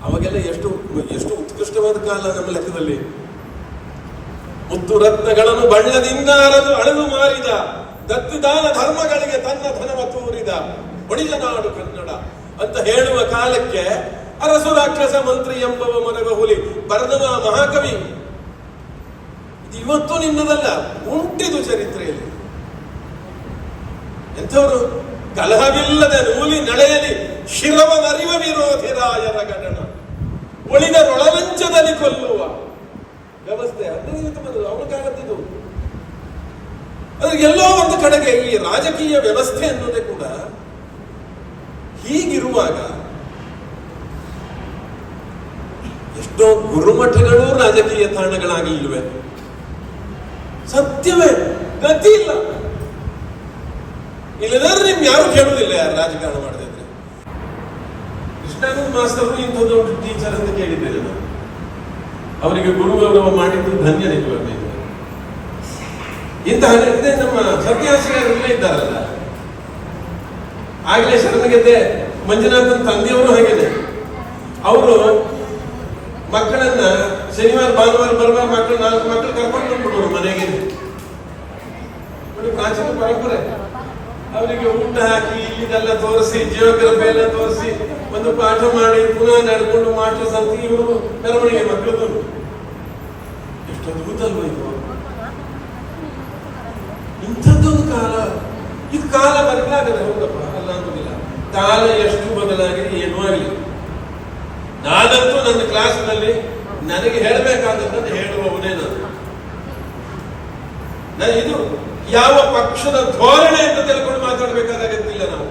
ಅವಾಗೆಲ್ಲ ಎಷ್ಟು ಎಷ್ಟು ಉತ್ಕೃಷ್ಟವಾದ ಕಾಲ ನಮ್ಮ ಲೆಕ್ಕದಲ್ಲಿ. ಮುತ್ತು ರತ್ನಗಳನ್ನು ಬಣ್ಣದಿಂದ ಅಳೆದು ಮಾರಿದ, ದತ್ತು ದಾನ ಧರ್ಮಗಳಿಗೆ ತನ್ನ ಧನವ ತೋರಿದ ಒಡಿದ ನಾಡು ಕನ್ನಡ ಅಂತ ಹೇಳುವ ಕಾಲಕ್ಕೆ ಅರಸು ರಾಕ್ಷಸ ಮಂತ್ರಿ ಎಂಬವ ಮರವ ಹುಲಿ ಬರೆದವ ಮಹಾಕವಿ. ಇದು ಇವತ್ತು ನಿನ್ನದಲ್ಲ, ಉಂಟಿದು ಚರಿತ್ರೆಯಲ್ಲಿ. ಎಂಥವರು? ಕಲಹವಿಲ್ಲದೆ ನೂಲಿ ನಡೆಯಲಿ ಶಿರವನರಿವ ವಿರೋಧಿ ರಾಯರ ಗಣನ, ಒಳಿದರೊಳಲಂಚದಲ್ಲಿ ಕೊಲ್ಲುವ ವ್ಯವಸ್ಥೆ. ಅವನ ಕಾಲದ್ದು. ಎಲ್ಲೋ ಒಂದು ಕಡೆಗೆ ಈ ರಾಜಕೀಯ ವ್ಯವಸ್ಥೆ ಅನ್ನೋದೇ ಕೂಡ ಹೀಗಿರುವಾಗ ಎಷ್ಟೋ ಗುರುಮಠಗಳು ರಾಜಕೀಯ ತಾಣಗಳಾಗಿ ಇಲ್ವೇ? ಸತ್ಯವೇ, ಗತಿ ಇಲ್ಲ. ಇಲ್ಲದಾದ್ರೆ ನಿಮ್ ಯಾರು ಕೇಳುವುದಿಲ್ಲ ಯಾರು ರಾಜಕಾರಣ ಮಾಡದಿದ್ರೆ. ಕೃಷ್ಣಾನಂದ ಮಾಸ್ತರು ಇಂಥ ದೊಡ್ಡ ಟೀಚರ್ ಅಂತ ಕೇಳಿದ್ದೇನೆ ನಾನು. ಅವರಿಗೆ ಗುರು ಗೌರವ ಮಾಡಿದ್ದು ಧನ್ಯ ನಿಜವಾಗಿ. ಇಂತಹ ಇದೇ ನಮ್ಮ ಸತ್ಯಾಶ್ರಯರಲ್ಲೇ ಇದ್ದಾರಲ್ಲ, ಆಗ್ಲೇ ಶರಣಗೆದ್ದೆ ಮಂಜುನಾಥನ್ ತಂದೆಯವರು ಹಾಗೇನೆ. ಅವರು ಮಕ್ಕಳನ್ನ ಶನಿವಾರ ಭಾನುವಾರ ಬರುವಾಗ ಮಕ್ಕಳು 4 ಮಕ್ಕಳು ಕರ್ಕೊಂಡು ಬಂದ್ಬಿಡೋರು ಮನೆಗೆ. ಪ್ರಾಚೀನ ಪರಂಪರೆ. ಅವರಿಗೆ ಊಟ ಹಾಕಿ ಇದೆಲ್ಲ ತೋರಿಸಿ, ಜಿಯೋಗ್ರಫಿ ಎಲ್ಲ ತೋರಿಸಿ, ಒಂದು ಪಾಠ ಮಾಡಿ ಪುನಃ ನಡೆದುಕೊಂಡು ಮಾಸ್ಟರ್ ಸಂತಿ ಇವರು ಮೆರವಣಿಗೆ ಮಕ್ಕಳದು. ಎಷ್ಟು ಅದ್ಭುತ ಅಲ್ವ ಇದು? ಇಂಥದ್ದೊಂದು ಕಾಲ. ಇದು ಕಾಲ ಬದಲಾಗದೆ ಹೌದಪ್ಪ, ಅಲ್ಲ ಅನ್ನೋದಿಲ್ಲ. ಕಾಲ ಎಷ್ಟು ಬದಲಾಗಿದೆ ಏನೂ ಆಗಲಿ. ನಾನಂತೂ ನನ್ನ ಕ್ಲಾಸ್ನಲ್ಲಿ ನನಗೆ ಹೇಳಬೇಕಾದದ್ದನ್ನು ಹೇಳುವವನೇ ನಾನು. ಇದು ಯಾವ ಪಕ್ಷದ ಧೋರಣೆ ಅಂತ ತಿಳ್ಕೊಂಡು ಮಾತಾಡಬೇಕಾದ ಅಗತ್ಯ ನಾವು.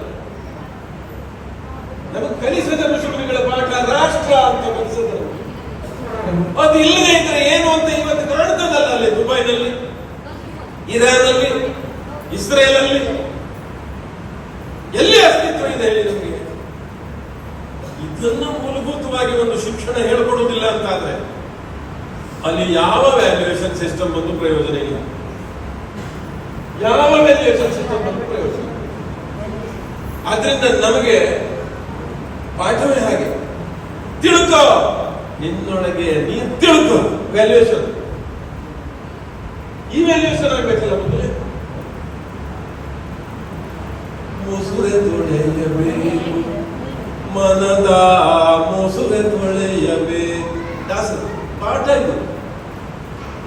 ನಮಗೆ ಕಲಿಸಿದ ಋಷಿಮುನಿಗಳ ಪಾಠ ರಾಷ್ಟ್ರ ಅಂತ ಕಲಿಸಿದರು. ಅದು ಇಲ್ಲದೆ ಇದ್ರೆ ಏನು ಅಂತ ಇವತ್ತು ಕಾಣ್ತದಲ್ಲ. ಅಲ್ಲಿ ದುಬೈನಲ್ಲಿ, ಇರಾನ್ನಲ್ಲಿ, ಇಸ್ರೇಲ್ ಅಲ್ಲಿ ಎಲ್ಲಿ ಅಸ್ತಿತ್ವ ಇದೆ ಹೇಳಿ ನಮಗೆ? ಇದನ್ನ ಮೂಲಭೂತವಾಗಿ ಒಂದು ಶಿಕ್ಷಣ ಹೇಳ್ಕೊಡುವುದಿಲ್ಲ ಅಂತಾದ್ರೆ ಅಲ್ಲಿ ಯಾವ ವ್ಯಾಲ್ಯೂಯೇಷನ್ ಸಿಸ್ಟಮ್ ಬಂದು ಪ್ರಯೋಜನ ಇಲ್ಲ. ಯಾವ ವ್ಯಾಲ್ಯೂಯೇಷನ್ ಸಿಸ್ಟಮ್ ಬಂದು ಪ್ರಯೋಜನ. ಆದ್ರಿಂದ ನಮಗೆ ಪಾಠವೇ ಹಾಗೆ. ತಿಳ್ಕೋ, ನಿನ್ನೊಳಗೆ ನೀನು ತಿಳ್ಕೋ. ವ್ಯಾಲ್ಯೂಯೇಷನ್, ಈ ವ್ಯಾಲ್ಯೂಯೇಷನ್ ಆಗ್ಬೇಕಲ್ಲ ಮೊದಲೇ. ಮುಸುರೆ ತೊಳೆಯಬೇಕು ಮನದ ಮುಸುರೆ ತೊಳೆಯಬೇ ದಾಸ ಪಾಠ ಇದು.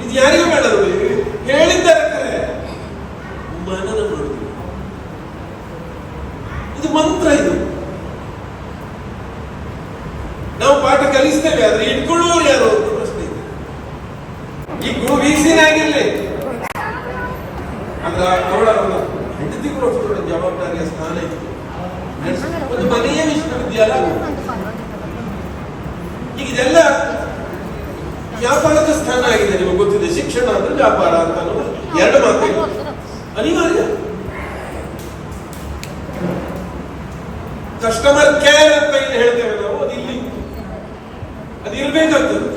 ಇದು ಯಾರಿಗೂ ಬೇಡದು, ಹೇಳಿದ್ದಾರೆ ಮನನ ಮಾಡುದು. ಇದು ಮಂತ್ರ. ಇದು ನಾವು ಪಾಠ ಕಲಿಸ್ತೇವೆ, ಆದ್ರೆ ಇಟ್ಕೊಳ್ಳೋರು ಯಾರು ಅಂತ ಪ್ರಶ್ನೆ ಇದೆ. ಈ ಗುರು ವೀಸಿನಾಗಿರ್ಲಿ, ಅಂದ್ರೆ ಅವಳ ಹೆಂಡತಿಗೂ ಅಷ್ಟು ಜವಾಬ್ದಾರಿಯ ಸ್ಥಾನ ಇತ್ತು. ಒಂದು ಮನೆಯ ವಿಶ್ವವಿದ್ಯಾಲಯ. ಈಗ ಇದೆಲ್ಲ ವ್ಯಾಪಾರದ ಸ್ಥಾನ ಆಗಿದೆ. ನಿಮಗೆ ಗೊತ್ತಿದೆ, ಶಿಕ್ಷಣ ಅಂದ್ರೆ ವ್ಯಾಪಾರ ಅಂತ ಅನ್ನೋದು 2 ಮಾತು ಅನಿವಾರ್ಯ. ಕಸ್ಟಮರ್ ಕೇರ್ ಅಂತ ಏನು ಹೇಳ್ತೇವೆ ನಾವು, ಅದು ಇಲ್ಲಿ ಅದು ಇರ್ಬೇಕಾಗ್ತದೆ.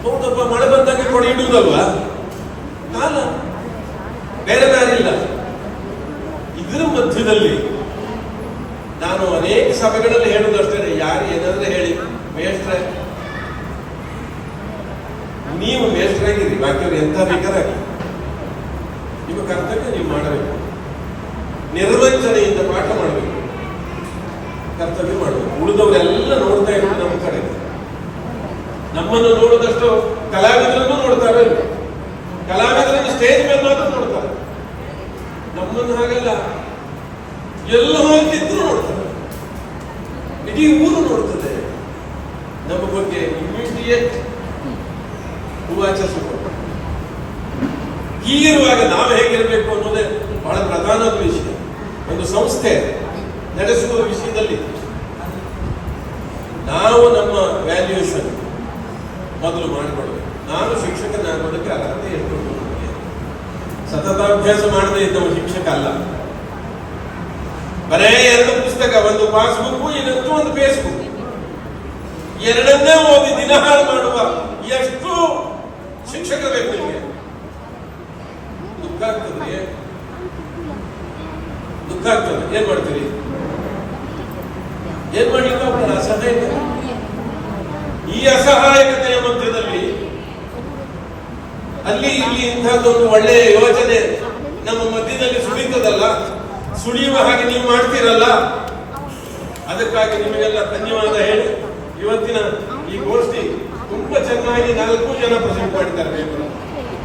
ಹೌದಪ್ಪ, ಮಳೆ ಬಂದಾಗ ಕೊಡಿ ಇಡುವುದಲ್ವಾ? ಕಾಲ ಬೇರೆ ದಾರಿಲ್ಲ. ಇದರ ಮಧ್ಯದಲ್ಲಿ ನಾನು ಅನೇಕ ಸಭೆಗಳಲ್ಲಿ ಹೇಳುವುದಷ್ಟೇ, ಯಾರು ಏನಾದ್ರೆ ಹೇಳಿ ಮೇಷ್ಟ್ರೆ, ನೀವು ಮೇಷ್ಟ್ರಾಗಿರಿ, ಬಾಕಿಯವರು ಎಂತ ಬೇಕಾರಾಗಿ ನಿಮ್ಮ ಕರ್ತವ್ಯ ನೀವು ಮಾಡಬೇಕು. ನಿರ್ವಂಚನೆಯಿಂದ ಪಾಠ ಮಾಡಬೇಕು, ಕರ್ತವ್ಯ ಮಾಡಬೇಕು. ಉಳಿದವರೆಲ್ಲ ನೋಡ್ತಾ ಇರೋದು ನಮ್ಮ ಕಡೆ. ನಮ್ಮನ್ನು ನೋಡಿದಷ್ಟು ಕಲಾವಿದರನ್ನು ನೋಡ್ತಾರೆ. ಕಲಾವಿದರನ್ನು ಸ್ಟೇಜ್ ಮೇಲೆ ಮಾತ್ರ ನೋಡ್ತಾರೆ. ನಮ್ಮನ್ನು ಹಾಗಲ್ಲ. ಎಲ್ಲ ಹೋಗಿದ್ರು ನೋಡ್ತಾರೆ, ಇಡೀ ಊರು ನೋಡ್ತದೆ ನಮ್ಮ ಬಗ್ಗೆ ಇಮಿಡಿಯೇಟ್ ಉವಾಚ ಸುಖ. ಹೀಗಿರುವಾಗ ನಾವು ಹೇಗಿರಬೇಕು ಅನ್ನೋದೇ ಬಹಳ ಪ್ರಧಾನವಾದ ವಿಷಯ. ಒಂದು ಸಂಸ್ಥೆ ನಡೆಸುವ ವಿಷಯದಲ್ಲಿ ನಾವು ನಮ್ಮ ವ್ಯಾಲ್ಯೂಷನ್ ಮೊದಲು ಮಾಡಿಕೊಡ್ಬೇಕು. ನಾನು ಶಿಕ್ಷಕನಾಗೋದಕ್ಕೆ ಅರ್ಹತೆ ಎಷ್ಟು ನನಗೆ ಸತತಾಭ್ಯಾಸ ಮಾಡದೇ ಇದ್ದವ ಶಿಕ್ಷಕ ಅಲ್ಲ. ಬರೇ 2 ಪುಸ್ತಕ, ಒಂದು ಪಾಸ್ಬುಕ್, ಇನ್ನೊಂದು ಒಂದು ಫೇಸ್ಬುಕ್, ಎರಡನ್ನೇ ಓದಿ ದಿನ ಹಾಳು ಮಾಡುವ ಎಷ್ಟು ಶಿಕ್ಷಕರು ಬೇಕು ನಿಮಗೆ? ದುಃಖ ಆಗ್ತದೆ. ಏನ್ ಮಾಡ್ತೀರಿ? ಏನ್ ಮಾಡ್ಲಿಕ್ಕೆ ಅವರ ಅಸಹಾಯಕ. ಈ ಅಸಹಾಯಕತೆಯ ಮಧ್ಯದಲ್ಲಿ ಅಲ್ಲಿ ಇಲ್ಲಿ ಇಂಥದ್ದೊಂದು ಒಳ್ಳೆಯ ಯೋಜನೆ ನಮ್ಮ ಮಧ್ಯದಲ್ಲಿ ಸುಳಿತದಲ್ಲ, ಸುಳಿಯುವ ಹಾಗೆ ನೀವು ಮಾಡ್ತೀರಲ್ಲ, ಅದಕ್ಕಾಗಿ ನಿಮಗೆಲ್ಲ ಧನ್ಯವಾದ ಹೇಳಿ ಇವತ್ತಿನ ಈ ಗೋಷ್ಠಿ ತುಂಬಾ ಚೆನ್ನಾಗಿ 4 ಜನ ಪ್ರೆಸೆಂಟ್ ಮಾಡಿದ್ದಾರೆ.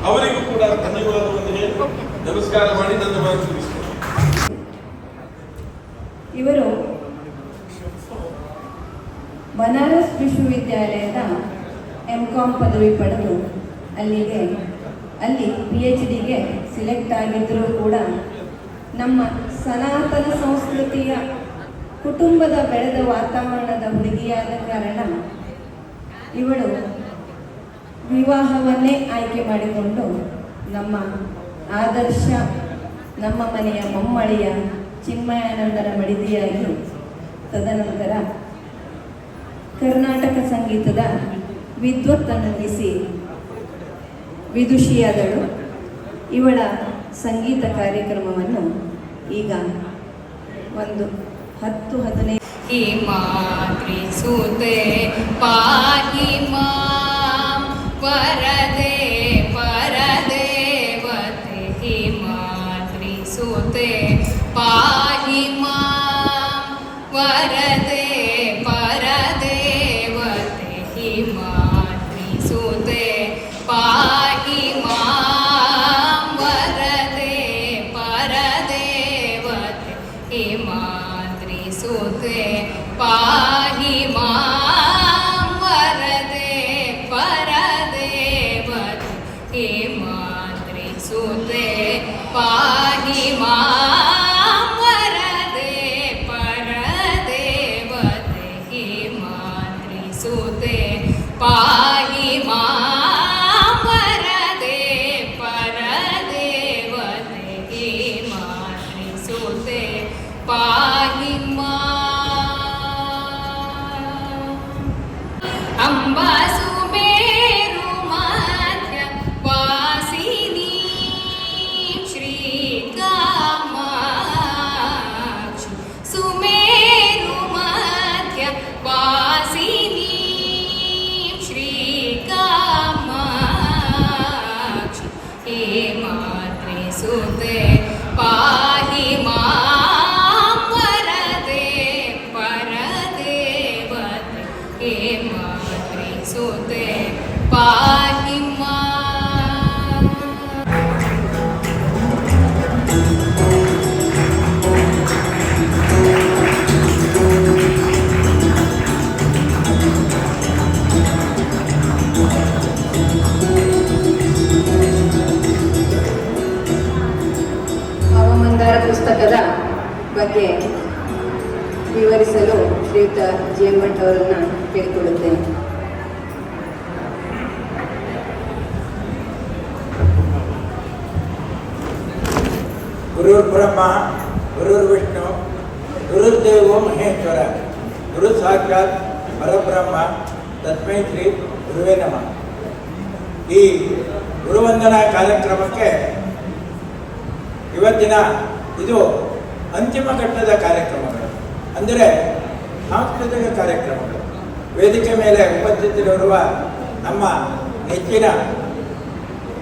ಅವರಿಗೂ ಕೂಡ ಧನ್ಯವಾದವನ್ನು ಹೇಳಿ ನಮಸ್ಕಾರ ಮಾಡಿ ನನ್ನ ಮಾತು ಮುಗಿಸ್ತೇನೆ. ಇವರು ಬನಾರಸ್ ವಿಶ್ವವಿದ್ಯಾಲಯದ MCom ಪದವಿ ಪಡೆದು ಅಲ್ಲಿ PhDಗೆ ಸಿಲೆಕ್ಟ್ ಆಗಿದ್ದರೂ ಕೂಡ ನಮ್ಮ ಸನಾತನ ಸಂಸ್ಕೃತಿಯ ಕುಟುಂಬದ ಬೆಳೆದ ವಾತಾವರಣದ ಹುಡುಗಿಯಾದ ಕಾರಣ ಇವಳು ವಿವಾಹವನ್ನೇ ಆಯ್ಕೆ ಮಾಡಿಕೊಂಡು ನಮ್ಮ ಆದರ್ಶ, ನಮ್ಮ ಮನೆಯ ಮೊಮ್ಮಳಿಯ ಚಿನ್ಮಯಾನಂದರ ಮಡಿದಿಯಾಗಿ ತದನಂತರ ಕರ್ನಾಟಕ ಸಂಗೀತದ ವಿದ್ವತ್ತನ್ನಿಸಿ ವಿದುಷಿಯಾದಳು. ಇವಳ ಸಂಗೀತ ಕಾರ್ಯಕ್ರಮವನ್ನು ಈಗ ಒಂದು 10-15 ಹಿ ಮಾತೃಸುತೆ ಪಾಹಿ ಮಾಂ ವರದೆ ಪರದೇವತೆ. ಹಿ ಮಾತೃಸುತೆ ಪಾಹಿ ಮಾಂ ವರದೆ ಪರದೇವತೆ. ಹಿ ಮಾತೃಸುತೆ ಪಾಹಿ ಮಾಂ ವರದೆ ಪರದೇವತೆ. ಹಿ ಮಾತೃಸುತೆ ಪಾಹಿ ಮಾಂ ವರದೆ ಪರದೇವತೆ. ಹಿ ಮಾತೃಸುತೆ ಪಾಹಿ ಮಾಂ ವರದೆ ಪರದೇವತೆ. ಹಿ ಮಾತೃಸುತೆ ಪಾಹಿ ಮಾಂ ವರದೆ ಪರದೇವತೆ. ಹಿ ಮಾತೃಸುತೆ ಪಾಹಿ ಅಂಬಾ ಸುಮೇರು ಮಧ್ಯ ವಾಸಿನಿ ಶ್ರೀಕಾಮಾಕ್ಷಿ. ಸುಮೇರು ಮಧ್ಯ ವಾಸಿನಿ ಶ್ರೀಕಾಮಾಕ್ಷಿ. ಹೇ ಮಾತೃಸುತೆ ಪಾಹಿ ಮಾಂ ವರದೆ ಪರದೇವತೆ. ಹೇ ಮಾತೃಸುತೆ ಪಾಹಿ ಮಾಂ. ಅವಮಂದಾರ ಪುಸ್ತಕದ ಬಗ್ಗೆ ವಿವರಿಸಲು ಶ್ರೀಯುತ JM ಭಟ್ ಅವರನ್ನು ಕೇಳಿಕೊಳ್ಳುತ್ತೇನೆ. ಗುರುರ್ ಬ್ರಹ್ಮ ಗುರುರ್ ವಿಷ್ಣು ಗುರುರ್ದೇವೋ ಮಹೇಶ್ವರ ಗುರು ಸಾಕ್ಷಾತ್ ಪರಬ್ರಹ್ಮ ತಸ್ಮೈ ಶ್ರೀ ಗುರುವೇ ನಮಃ. ಈ ಗುರುವಂದನಾ ಕಾರ್ಯಕ್ರಮಕ್ಕೆ ಇವತ್ತಿನ ಇದು ಅಂತಿಮ ಘಟ್ಟದ ಕಾರ್ಯಕ್ರಮಗಳು, ಅಂದರೆ ಸಾಂಸ್ಕೃತಿಕ ಕಾರ್ಯಕ್ರಮಗಳು. ವೇದಿಕೆ ಮೇಲೆ ಉಪಸ್ಥಿತರಿರುವ ನಮ್ಮ ನೆಚ್ಚಿನ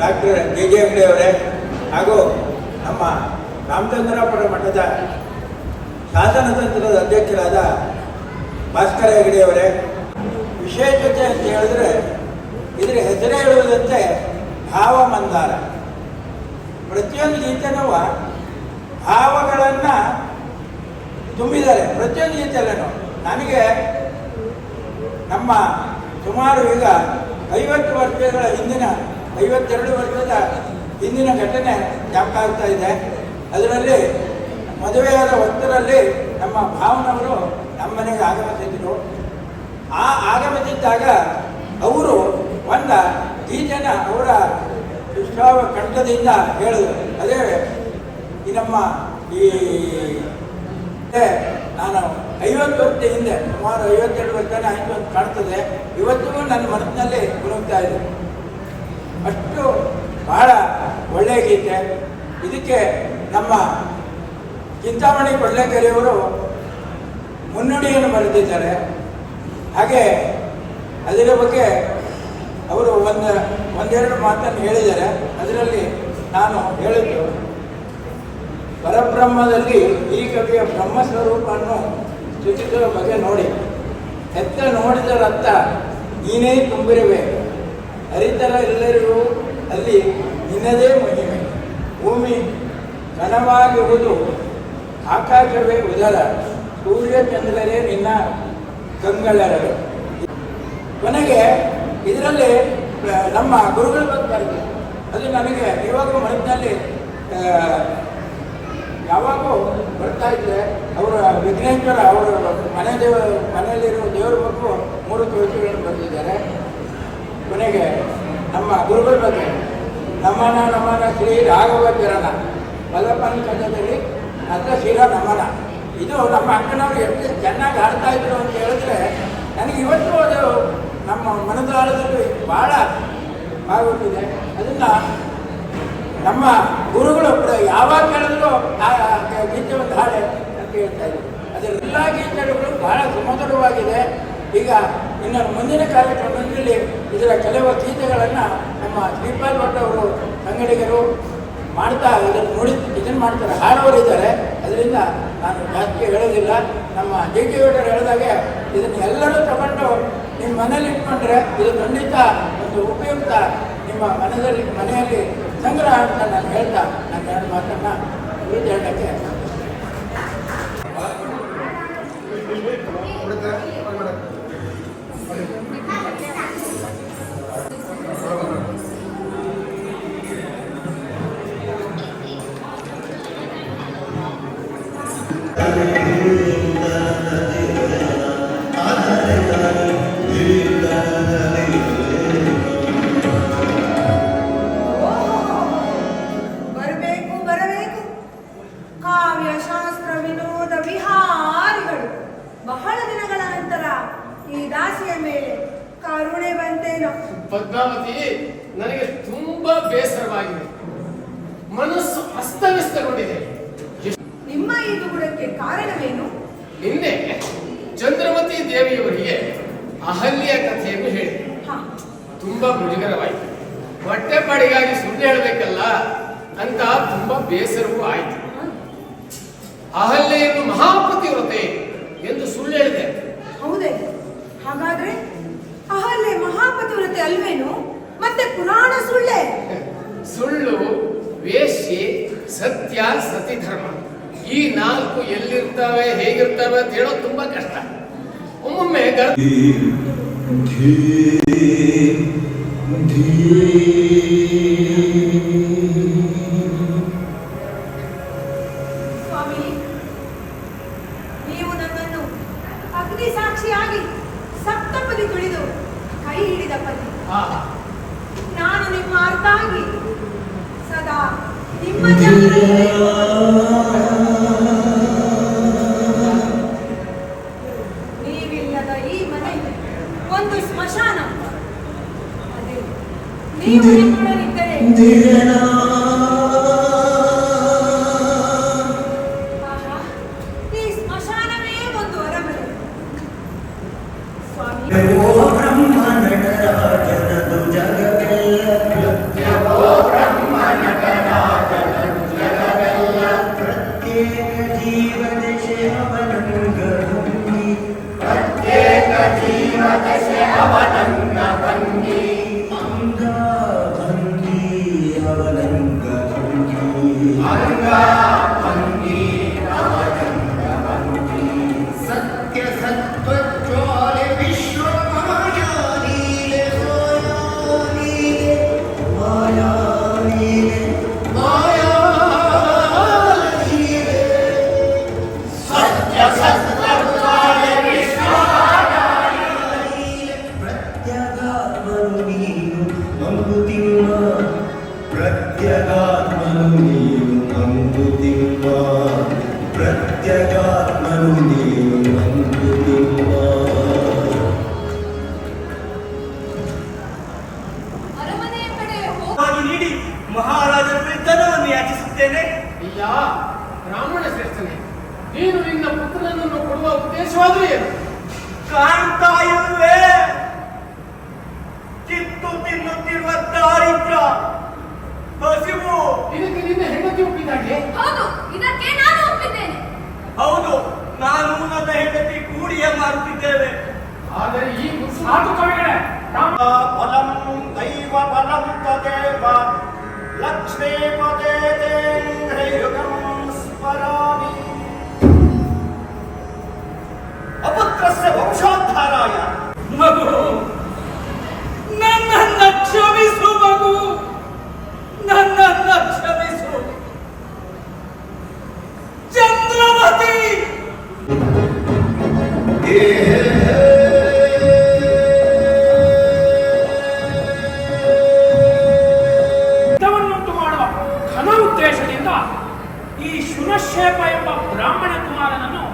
ಡಾಕ್ಟರ್ JJ ಹೆಗ್ಡೆ ಅವರೇ ಹಾಗೂ ನಮ್ಮ ರಾಮಚಂದ್ರಾಪುರ ಮಠದ ಶಾಸನತಂತ್ರದ ಅಧ್ಯಕ್ಷರಾದ ಭಾಸ್ಕರ ಹೆಗಡೆಯವರೇ, ವಿಶೇಷತೆ ಅಂತ ಹೇಳಿದ್ರೆ ಇದರ ಹೆಸರೇ ಹೇಳುವುದಂತೆ ಭಾವಮಂದಾರ. ಪ್ರತಿಯೊಂದು ಗೀತೆನೂ ಭಾವಗಳನ್ನು ತುಂಬಿದ್ದಾರೆ ಪ್ರತಿಯೊಂದು ಗೀತೆಯಲ್ಲೂ. ನನಗೆ ನಮ್ಮ ಸುಮಾರು ಈಗ 50 ವರ್ಷಗಳ ಹಿಂದಿನ 52 ವರ್ಷದ ಹಿಂದಿನ ಘಟನೆ ಜ್ಞಾಪಕ ಆಗ್ತಾ ಇದೆ. ಅದರಲ್ಲಿ ಮದುವೆಯಾದ ಹೊತ್ತರಲ್ಲಿ ನಮ್ಮ ಭಾವನವರು ನಮ್ಮ ಮನೆಗೆ ಆಗಮಿಸಿದ್ರು. ಆಗಮಿಸಿದ್ದಾಗ ಅವರು ಒಂದು ಗೀತೆನ ಅವರ ವಿಶ್ವಾಸ ಕಂಠದಿಂದ ಹೇಳಿದ್ರು. ಅದೇ ಈ ನಮ್ಮ ನಾನು 50 ವರ್ಷ ಹಿಂದೆ ಸುಮಾರು 52 ವರ್ಷನೇ ಆಯಿತು ಅಂತ ಕಾಣ್ತದೆ. ಇವತ್ತಿಗೂ ನನ್ನ ಮನಸ್ಸಿನಲ್ಲಿ ಕುಣುತ್ತಾ ಇದೆ. ಅಷ್ಟು ಬಹಳ ಒಳ್ಳೆಯ ಗೀತೆ. ಇದಕ್ಕೆ ನಮ್ಮ ಚಿಂತಾಮಣಿ ಕೊಳ್ಳೇಕರಿಯವರು ಮುನ್ನುಡಿಯನ್ನು ಬರೆದಿದ್ದಾರೆ. ಹಾಗೆ ಅದರ ಬಗ್ಗೆ ಅವರು ಒಂದೆರಡು ಮಾತನ್ನು ಹೇಳಿದ್ದಾರೆ. ಅದರಲ್ಲಿ ನಾನು ಹೇಳಿದ್ದು, ಪರಬ್ರಹ್ಮದಲ್ಲಿ ಈ ಕವಿಯ ಬ್ರಹ್ಮಸ್ವರೂಪವನ್ನು ಸ್ತುತಿಸುವ ಬಗ್ಗೆ ನೋಡಿ. ಎತ್ತ ನೋಡಿದರತ್ತ ನೀನೇ ತುಂಬಿರುವೆ, ಹರಿತರ ಎಲ್ಲರಿಗೂ ಅಲ್ಲಿ ನಿನ್ನದೇ ಮಹಿಮೆ. ಭೂಮಿ ಘನವಾಗಿರುವುದು, ಆಕಾಶವೇ ಉದರ, ಸೂರ್ಯ ಚಂದ್ರರೇ ನಿನ್ನ ಕಂಗಳೆರಡು. ಕೊನೆಗೆ ಇದರಲ್ಲಿ ನಮ್ಮ ಗುರುಗಳ ಬಗ್ಗೆ ಬರ್ತದೆ. ಅದು ನನಗೆ ಇವಾಗೂ ಮನಸ್ಸಿನಲ್ಲಿ ಯಾವಾಗೂ ಬರ್ತಾ ಇದ್ದರೆ, ಅವರ ವಿಘ್ನೇಶ್ವರ ಅವರು ಮನೆಯಲ್ಲಿರುವ ದೇವರ ಬಗ್ಗೆ 3 ಕವಿತೆಗಳನ್ನು ಬರೆದಿದ್ದಾರೆ. ಕೊನೆಗೆ ನಮ್ಮ ಗುರುಗಳ ಬಗ್ಗೆ ನಮನ ಶ್ರೀ ರಾಘವ ಚರಣ ಬಲಪಂಕಜದಲ್ಲಿ ಅದ್ರ ಶ್ರೀರ ನಮನ. ಇದು ನಮ್ಮ ಅಕ್ಕನವರು ಎಷ್ಟು ಚೆನ್ನಾಗಿ ಆಡ್ತಾ ಇದ್ರು ಅಂತ ಹೇಳಿದ್ರೆ, ನನಗೆ ಇವತ್ತು ಅದು ನಮ್ಮ ಮನದಾಳದಲ್ಲಿ ಭಾಳ ಆಗುತ್ತಿದೆ. ಅದನ್ನು ನಮ್ಮ ಗುರುಗಳು ಯಾವಾಗ ಕೇಳಿದ್ರು ಆ ಗೀತೆ ಒಂದು ಹಾಡೆ ಅಂತ ಹೇಳ್ತಾ ಇದ್ರು. ಅದರೆಲ್ಲ ಗೀತೆಗಳು ಬಹಳ ಸುಮಧುರವಾಗಿದೆ. ಈಗ ಇನ್ನು ಮುಂದಿನ ಕಾರ್ಯಕ್ರಮದಲ್ಲಿ ಇದರ ಕೆಲವು ಗೀತೆಗಳನ್ನು ನಮ್ಮ ಶ್ರೀಪಾಲ್ ಭಟ್ ಅವರು ಸಂಗಡಿಗರು ಮಾಡ್ತಾ ಇದನ್ನು ಮಾಡ್ತಾರೆ, ಹಾಡೋರಿದ್ದಾರೆ. ಅದರಿಂದ ನಾನು ಜಾಸ್ತಿ ಹೇಳೋದಿಲ್ಲ. ನಮ್ಮ ಜೆ.ಕೆ. ಗೌಡರು ಹೇಳಿದಾಗೆ ಇದನ್ನು ಎಲ್ಲರೂ ತಗೊಂಡು ನಿಮ್ಮ ಮನೇಲಿ ಇಟ್ಕೊಂಡ್ರೆ ಇದು ಖಂಡಿತ ಒಂದು ಉಪಯುಕ್ತ ನಿಮ್ಮ ಮನೆಯಲ್ಲಿ ಸಂಗ್ರಹ ಅಂತ ನಾನು ಹೇಳ್ತಾ ನನ್ನ 2 ಮಾತನ್ನು ಈ ಹೇಳಕ್ಕೆ ಬರಬೇಕು ಕಾವ್ಯಶಾಸ್ತ್ರ ವಿನೋದ ವಿಹಾರಿಗಳು. ಬಹಳ ದಿನಗಳ ನಂತರ ಈ ದಾಸಿಯ ಮೇಲೆ ಕರುಣೆ ಬಂತೇನೋ. ಪದ್ಮಾವತಿ, ನನಗೆ ತುಂಬಾ ಬೇಸರವಾಗಿದೆ. ಮನಸ್ಸು ಅಸ್ತವ್ಯಸ್ತಗೊಂಡಿದೆ. ನಿಮ್ಮ ಈ ದುಗುಡಕ್ಕೆ ಕಾರಣವೇನು? ನಿನ್ನೆ ಚಂದ್ರಮತಿ ದೇವಿಯವರಿಗೆ ಅಹಲ್ಯ ಕಥೆಯನ್ನು ಹೇಳಿ ತುಂಬಾ ಮುಜುಗರವಾಯಿತು. ಹೊಟ್ಟೆಪಾಡಿಗಾಗಿ ಸುಳ್ಳು ಹೇಳಬೇಕಲ್ಲ ಅಂತ ತುಂಬಾ ಬೇಸರವೂ ಆಯಿತು. ಅಹಲ್ಯೆಯನ್ನು ಮಹಾಪತಿವ್ರತೆ ಎಂದು ಸುಳ್ಳು ಹೇಳಿದೆ. ಹೌದೇ? ಹಾಗಾದ್ರೆ ಅಹಲ್ಯೆ ಮಹಾಪತಿವ್ರತೆ ಅಲ್ವೇನು? ಮತ್ತೆ ಪುರಾಣ ಸುಳ್ಳೆ? ಸುಳ್ಳು, ವೇಶ್ಯೆ, ಸತ್ಯ, ಸತಿಧರ್ಮ ಈ 4 ಎಲ್ಲಿರ್ತವೆ, ಹೇಗಿರ್ತವೆ ಅಂತ ಹೇಳೋದು ತುಂಬಾ ಕಷ್ಟ. ಒಮ್ಮೊಮ್ಮೆ ಸ್ವಾಮಿ, ನೀವು ನನ್ನನ್ನು ಅಗ್ನಿ ಸಾಕ್ಷಿಯಾಗಿ ಸಪ್ತಪದಿ ತುಳಿದು ಕೈ ಹಿಡಿದ ಪತಿ. ನಾನು ನಿಮ್ಮ ಅರ್ಥಾಗಿ ಸದಾ ನಿಮ್ಮ ನೀವಿಲ್ಲದ ಈ ಮನೆ ಒಂದು ಸ್ಮಶಾನ. ಅದೇ ನೀವು ನಮ್ಮೊಡನಿದ್ದರೆ ಈ ಸ್ಮಶಾನವೇ ಒಂದು ಅರಮನೆ. ಸ್ವಾಮಿ, ಜಗವೆಲ್ಲ ಪ್ರತ್ಯಗಾತ್ಮನು ನೀನು ನಂಬುತ್ತಿರುವ ಪ್ರತ್ಯಗಾತ್ಮನು ನೀನು ನಂಬುತ್ತಿರುವ ನೀಡಿ ಮಹಾರಾಜರ ಧನವನ್ನು ಯಾಚಿಸುತ್ತೇನೆ. ಇಲ್ಲ ಬ್ರಾಹ್ಮಣ ಶ್ರೇಷ್ಠನೇ, ನೀನು ನಿನ್ನ ಪುತ್ರನನ್ನು ಕೊಡುವ ಉದ್ದೇಶವಾದರೂ ಏನು? ಕಾಣ್ತಾ ಇರುವೆ ಕಿತ್ತು ತಿನ್ನುತ್ತಿರುವ ದಾರಿದ್ರ್ಯ, ಹಸಿವು. ಇದಕ್ಕೆ ನಿನ್ನ ಹೆಂಡತಿ ಒಪ್ಪಿದ್ದಾಗೆ? ಹೌದು, ಇದಕ್ಕೆ ನಾನು ಒಪ್ಪಿದ್ದೇನೆ. ಹೌದು, ನಾನು ನನ್ನ ಹೆಂಡತಿ ಕೂಡಿಯೇ ಮಾರುತ್ತಿದ್ದೇವೆ. ಆದರೆ ಈ ಸಾಧು ಕವಿಗಳೇ, ಫಲಂ ದೈವ ಫಲಂ ತದೇವ ಲಕ್ಷ್ಮೀಪದೇ ತೇಂದ್ರಯುಗಂ ಸ್ಮರಾಮಿ ಅಪುತ್ರಸ್ಯ ವಂಶೋದ್ಧಾರಾಯ. ಮಗು, ನನ್ನನ್ನ ಕ್ಷಮಿಸು ಮಗು, ನನ್ನನ್ನ ಕ್ಷಮಿಸು. ಚಂದ್ರವತಿ ಹಿತವನ್ನುಂಟು ಮಾಡುವ ಘನ ಉದ್ದೇಶದಿಂದ ಈ ಶುನಶೇಪ ಎಂಬ ಬ್ರಾಹ್ಮಣ ಕುಮಾರನನ್ನು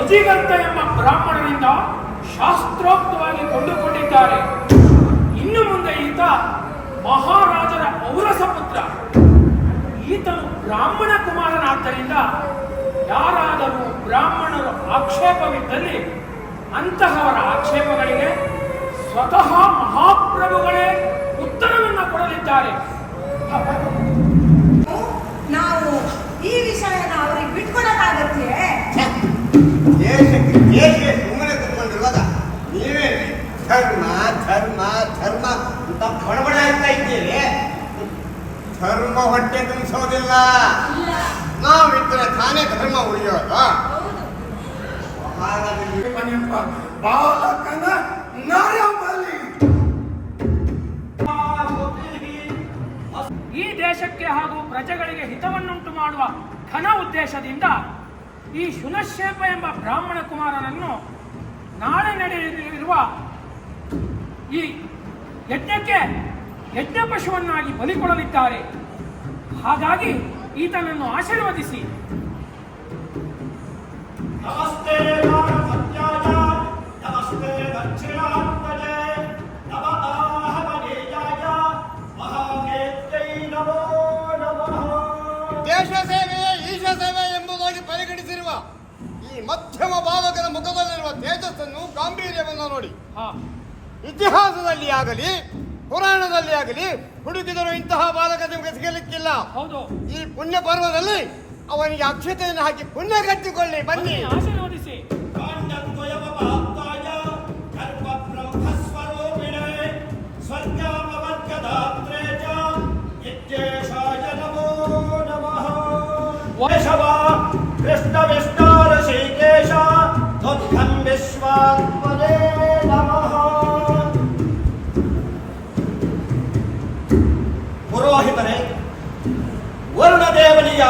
ಅಜಿಗಂತ ಎಂಬ ಬ್ರಾಹ್ಮಣನಿಂದ ಶಾಸ್ತ್ರೋಕ್ತವಾಗಿ ಕೊಂಡುಕೊಂಡಿದ್ದಾರೆ. ಇನ್ನು ಮುಂದೆ ಈತ ಮಹಾರಾಜರ ಔರಸ ಪುತ್ರ. ಈತನು ಬ್ರಾಹ್ಮಣ ಕುಮಾರನಾದ್ದರಿಂದ ಯಾರಾದರೂ ಬ್ರಾಹ್ಮಣರು ಆಕ್ಷೇಪವಿದ್ದಲ್ಲಿ ಅಂತಹವರ ಆಕ್ಷೇಪಗಳಿಗೆ ಸ್ವತಃ ಮಹಾಪ್ರಭುಗಳೇ ಉತ್ತರವನ್ನು ಕೊಡಲಿದ್ದಾರೆ. ನಾವು ಈ ವಿಷಯನ ಅವ್ರಿಗೆ ಬಿಟ್ಕೊಡಕ್ಕಾಗತ್ತೆ? ದೇಶಕ್ಕೆ ಸುಮ್ಮನೆ ಕೂತ್ಕೊಂಡಿರುವಾಗ ನೀವೇ ಧರ್ಮ ಧರ್ಮ ಧರ್ಮ ಅಂತ ಬಡಬಡ ಆಗ್ತಾ ಇದ್ದೀರಿ. ಧರ್ಮ ಹೊಟ್ಟೆ ತುಂಬಿಸೋದಿಲ್ಲ, ನಾವಿದ್ರೆ ತಾನೇ ಧರ್ಮ ಉಳಿಯೋದು. ಬಾಲಕನ ನರಬಲಿ. ಈ ದೇಶಕ್ಕೆ ಹಾಗೂ ಪ್ರಜೆಗಳಿಗೆ ಹಿತವನ್ನುಂಟು ಮಾಡುವ ಘನ ಉದ್ದೇಶದಿಂದ ಈ ಶುನಶೇಪ ಎಂಬ ಬ್ರಾಹ್ಮಣ ಕುಮಾರನನ್ನು ನಾಳೆ ನಡೆಯಲಿರುವ ಈ ಯಜ್ಞಕ್ಕೆ ಯಜ್ಞ ಪಶುವನ್ನಾಗಿ ಬಲಿ ಕೊಡಲಿದ್ದಾರೆ. ಹಾಗಾಗಿ ಈತನನ್ನು ಆಶೀರ್ವದಿಸಿ. ನಮಸ್ತೆ ಸತ್ಯಾಯ, ನಮಸ್ತೆ ದಕ್ಷಿಣಾತ್ಮಜೆ, ನಮಃ ಮಹನೀಯಾಯ, ಮಹಾವೇದ್ಯೈ ನಮೋ ನಮಃ. ದೇಶ ಸೇವೆಯೇ ಈಶ ಸೇವೆ ಎಂಬುದಾಗಿ ಪರಿಗಣಿಸಿರುವ ಈ ಮಧ್ಯಮ ಬಾಲಕನ ಮುಖದಲ್ಲಿರುವ ತೇಜಸ್ಸನ್ನು, ಗಾಂಭೀರ್ಯವನ್ನು ನೋಡಿ ಇತಿಹಾಸದಲ್ಲಿ ಆಗಲಿ ಪುರಾಣದಲ್ಲಿ ಆಗಲಿ ಹುಡುಕಿದರೂ ಇಂತಹ ಬಾಲಕ ನಿಮಗೆ ಸಿಗಲಿಕ್ಕಿಲ್ಲ. ಹೌದು, ಈ ಪುಣ್ಯ ಪರ್ವದಲ್ಲಿ ಅವನಿಗೆ ಅಕ್ಷತೆಯನ್ನು ಹಾಕಿ ಪುಣ್ಯ ಕಟ್ಟಿಕೊಳ್ಳಿ. ಬನ್ನಿ, ಆಶೀರ್ವದಿಸಿ. ಕೃಷ್ಣ ವಿಷ್ಣಾರ ಶ್ರೀಕೇಶ ತ್ವಂ ವಿಶ್ವಾತ್ಮನೇ ನಮಃ. ಪುರೋಹಿತರೇ, ವರುಣ ದೇವನಿಯ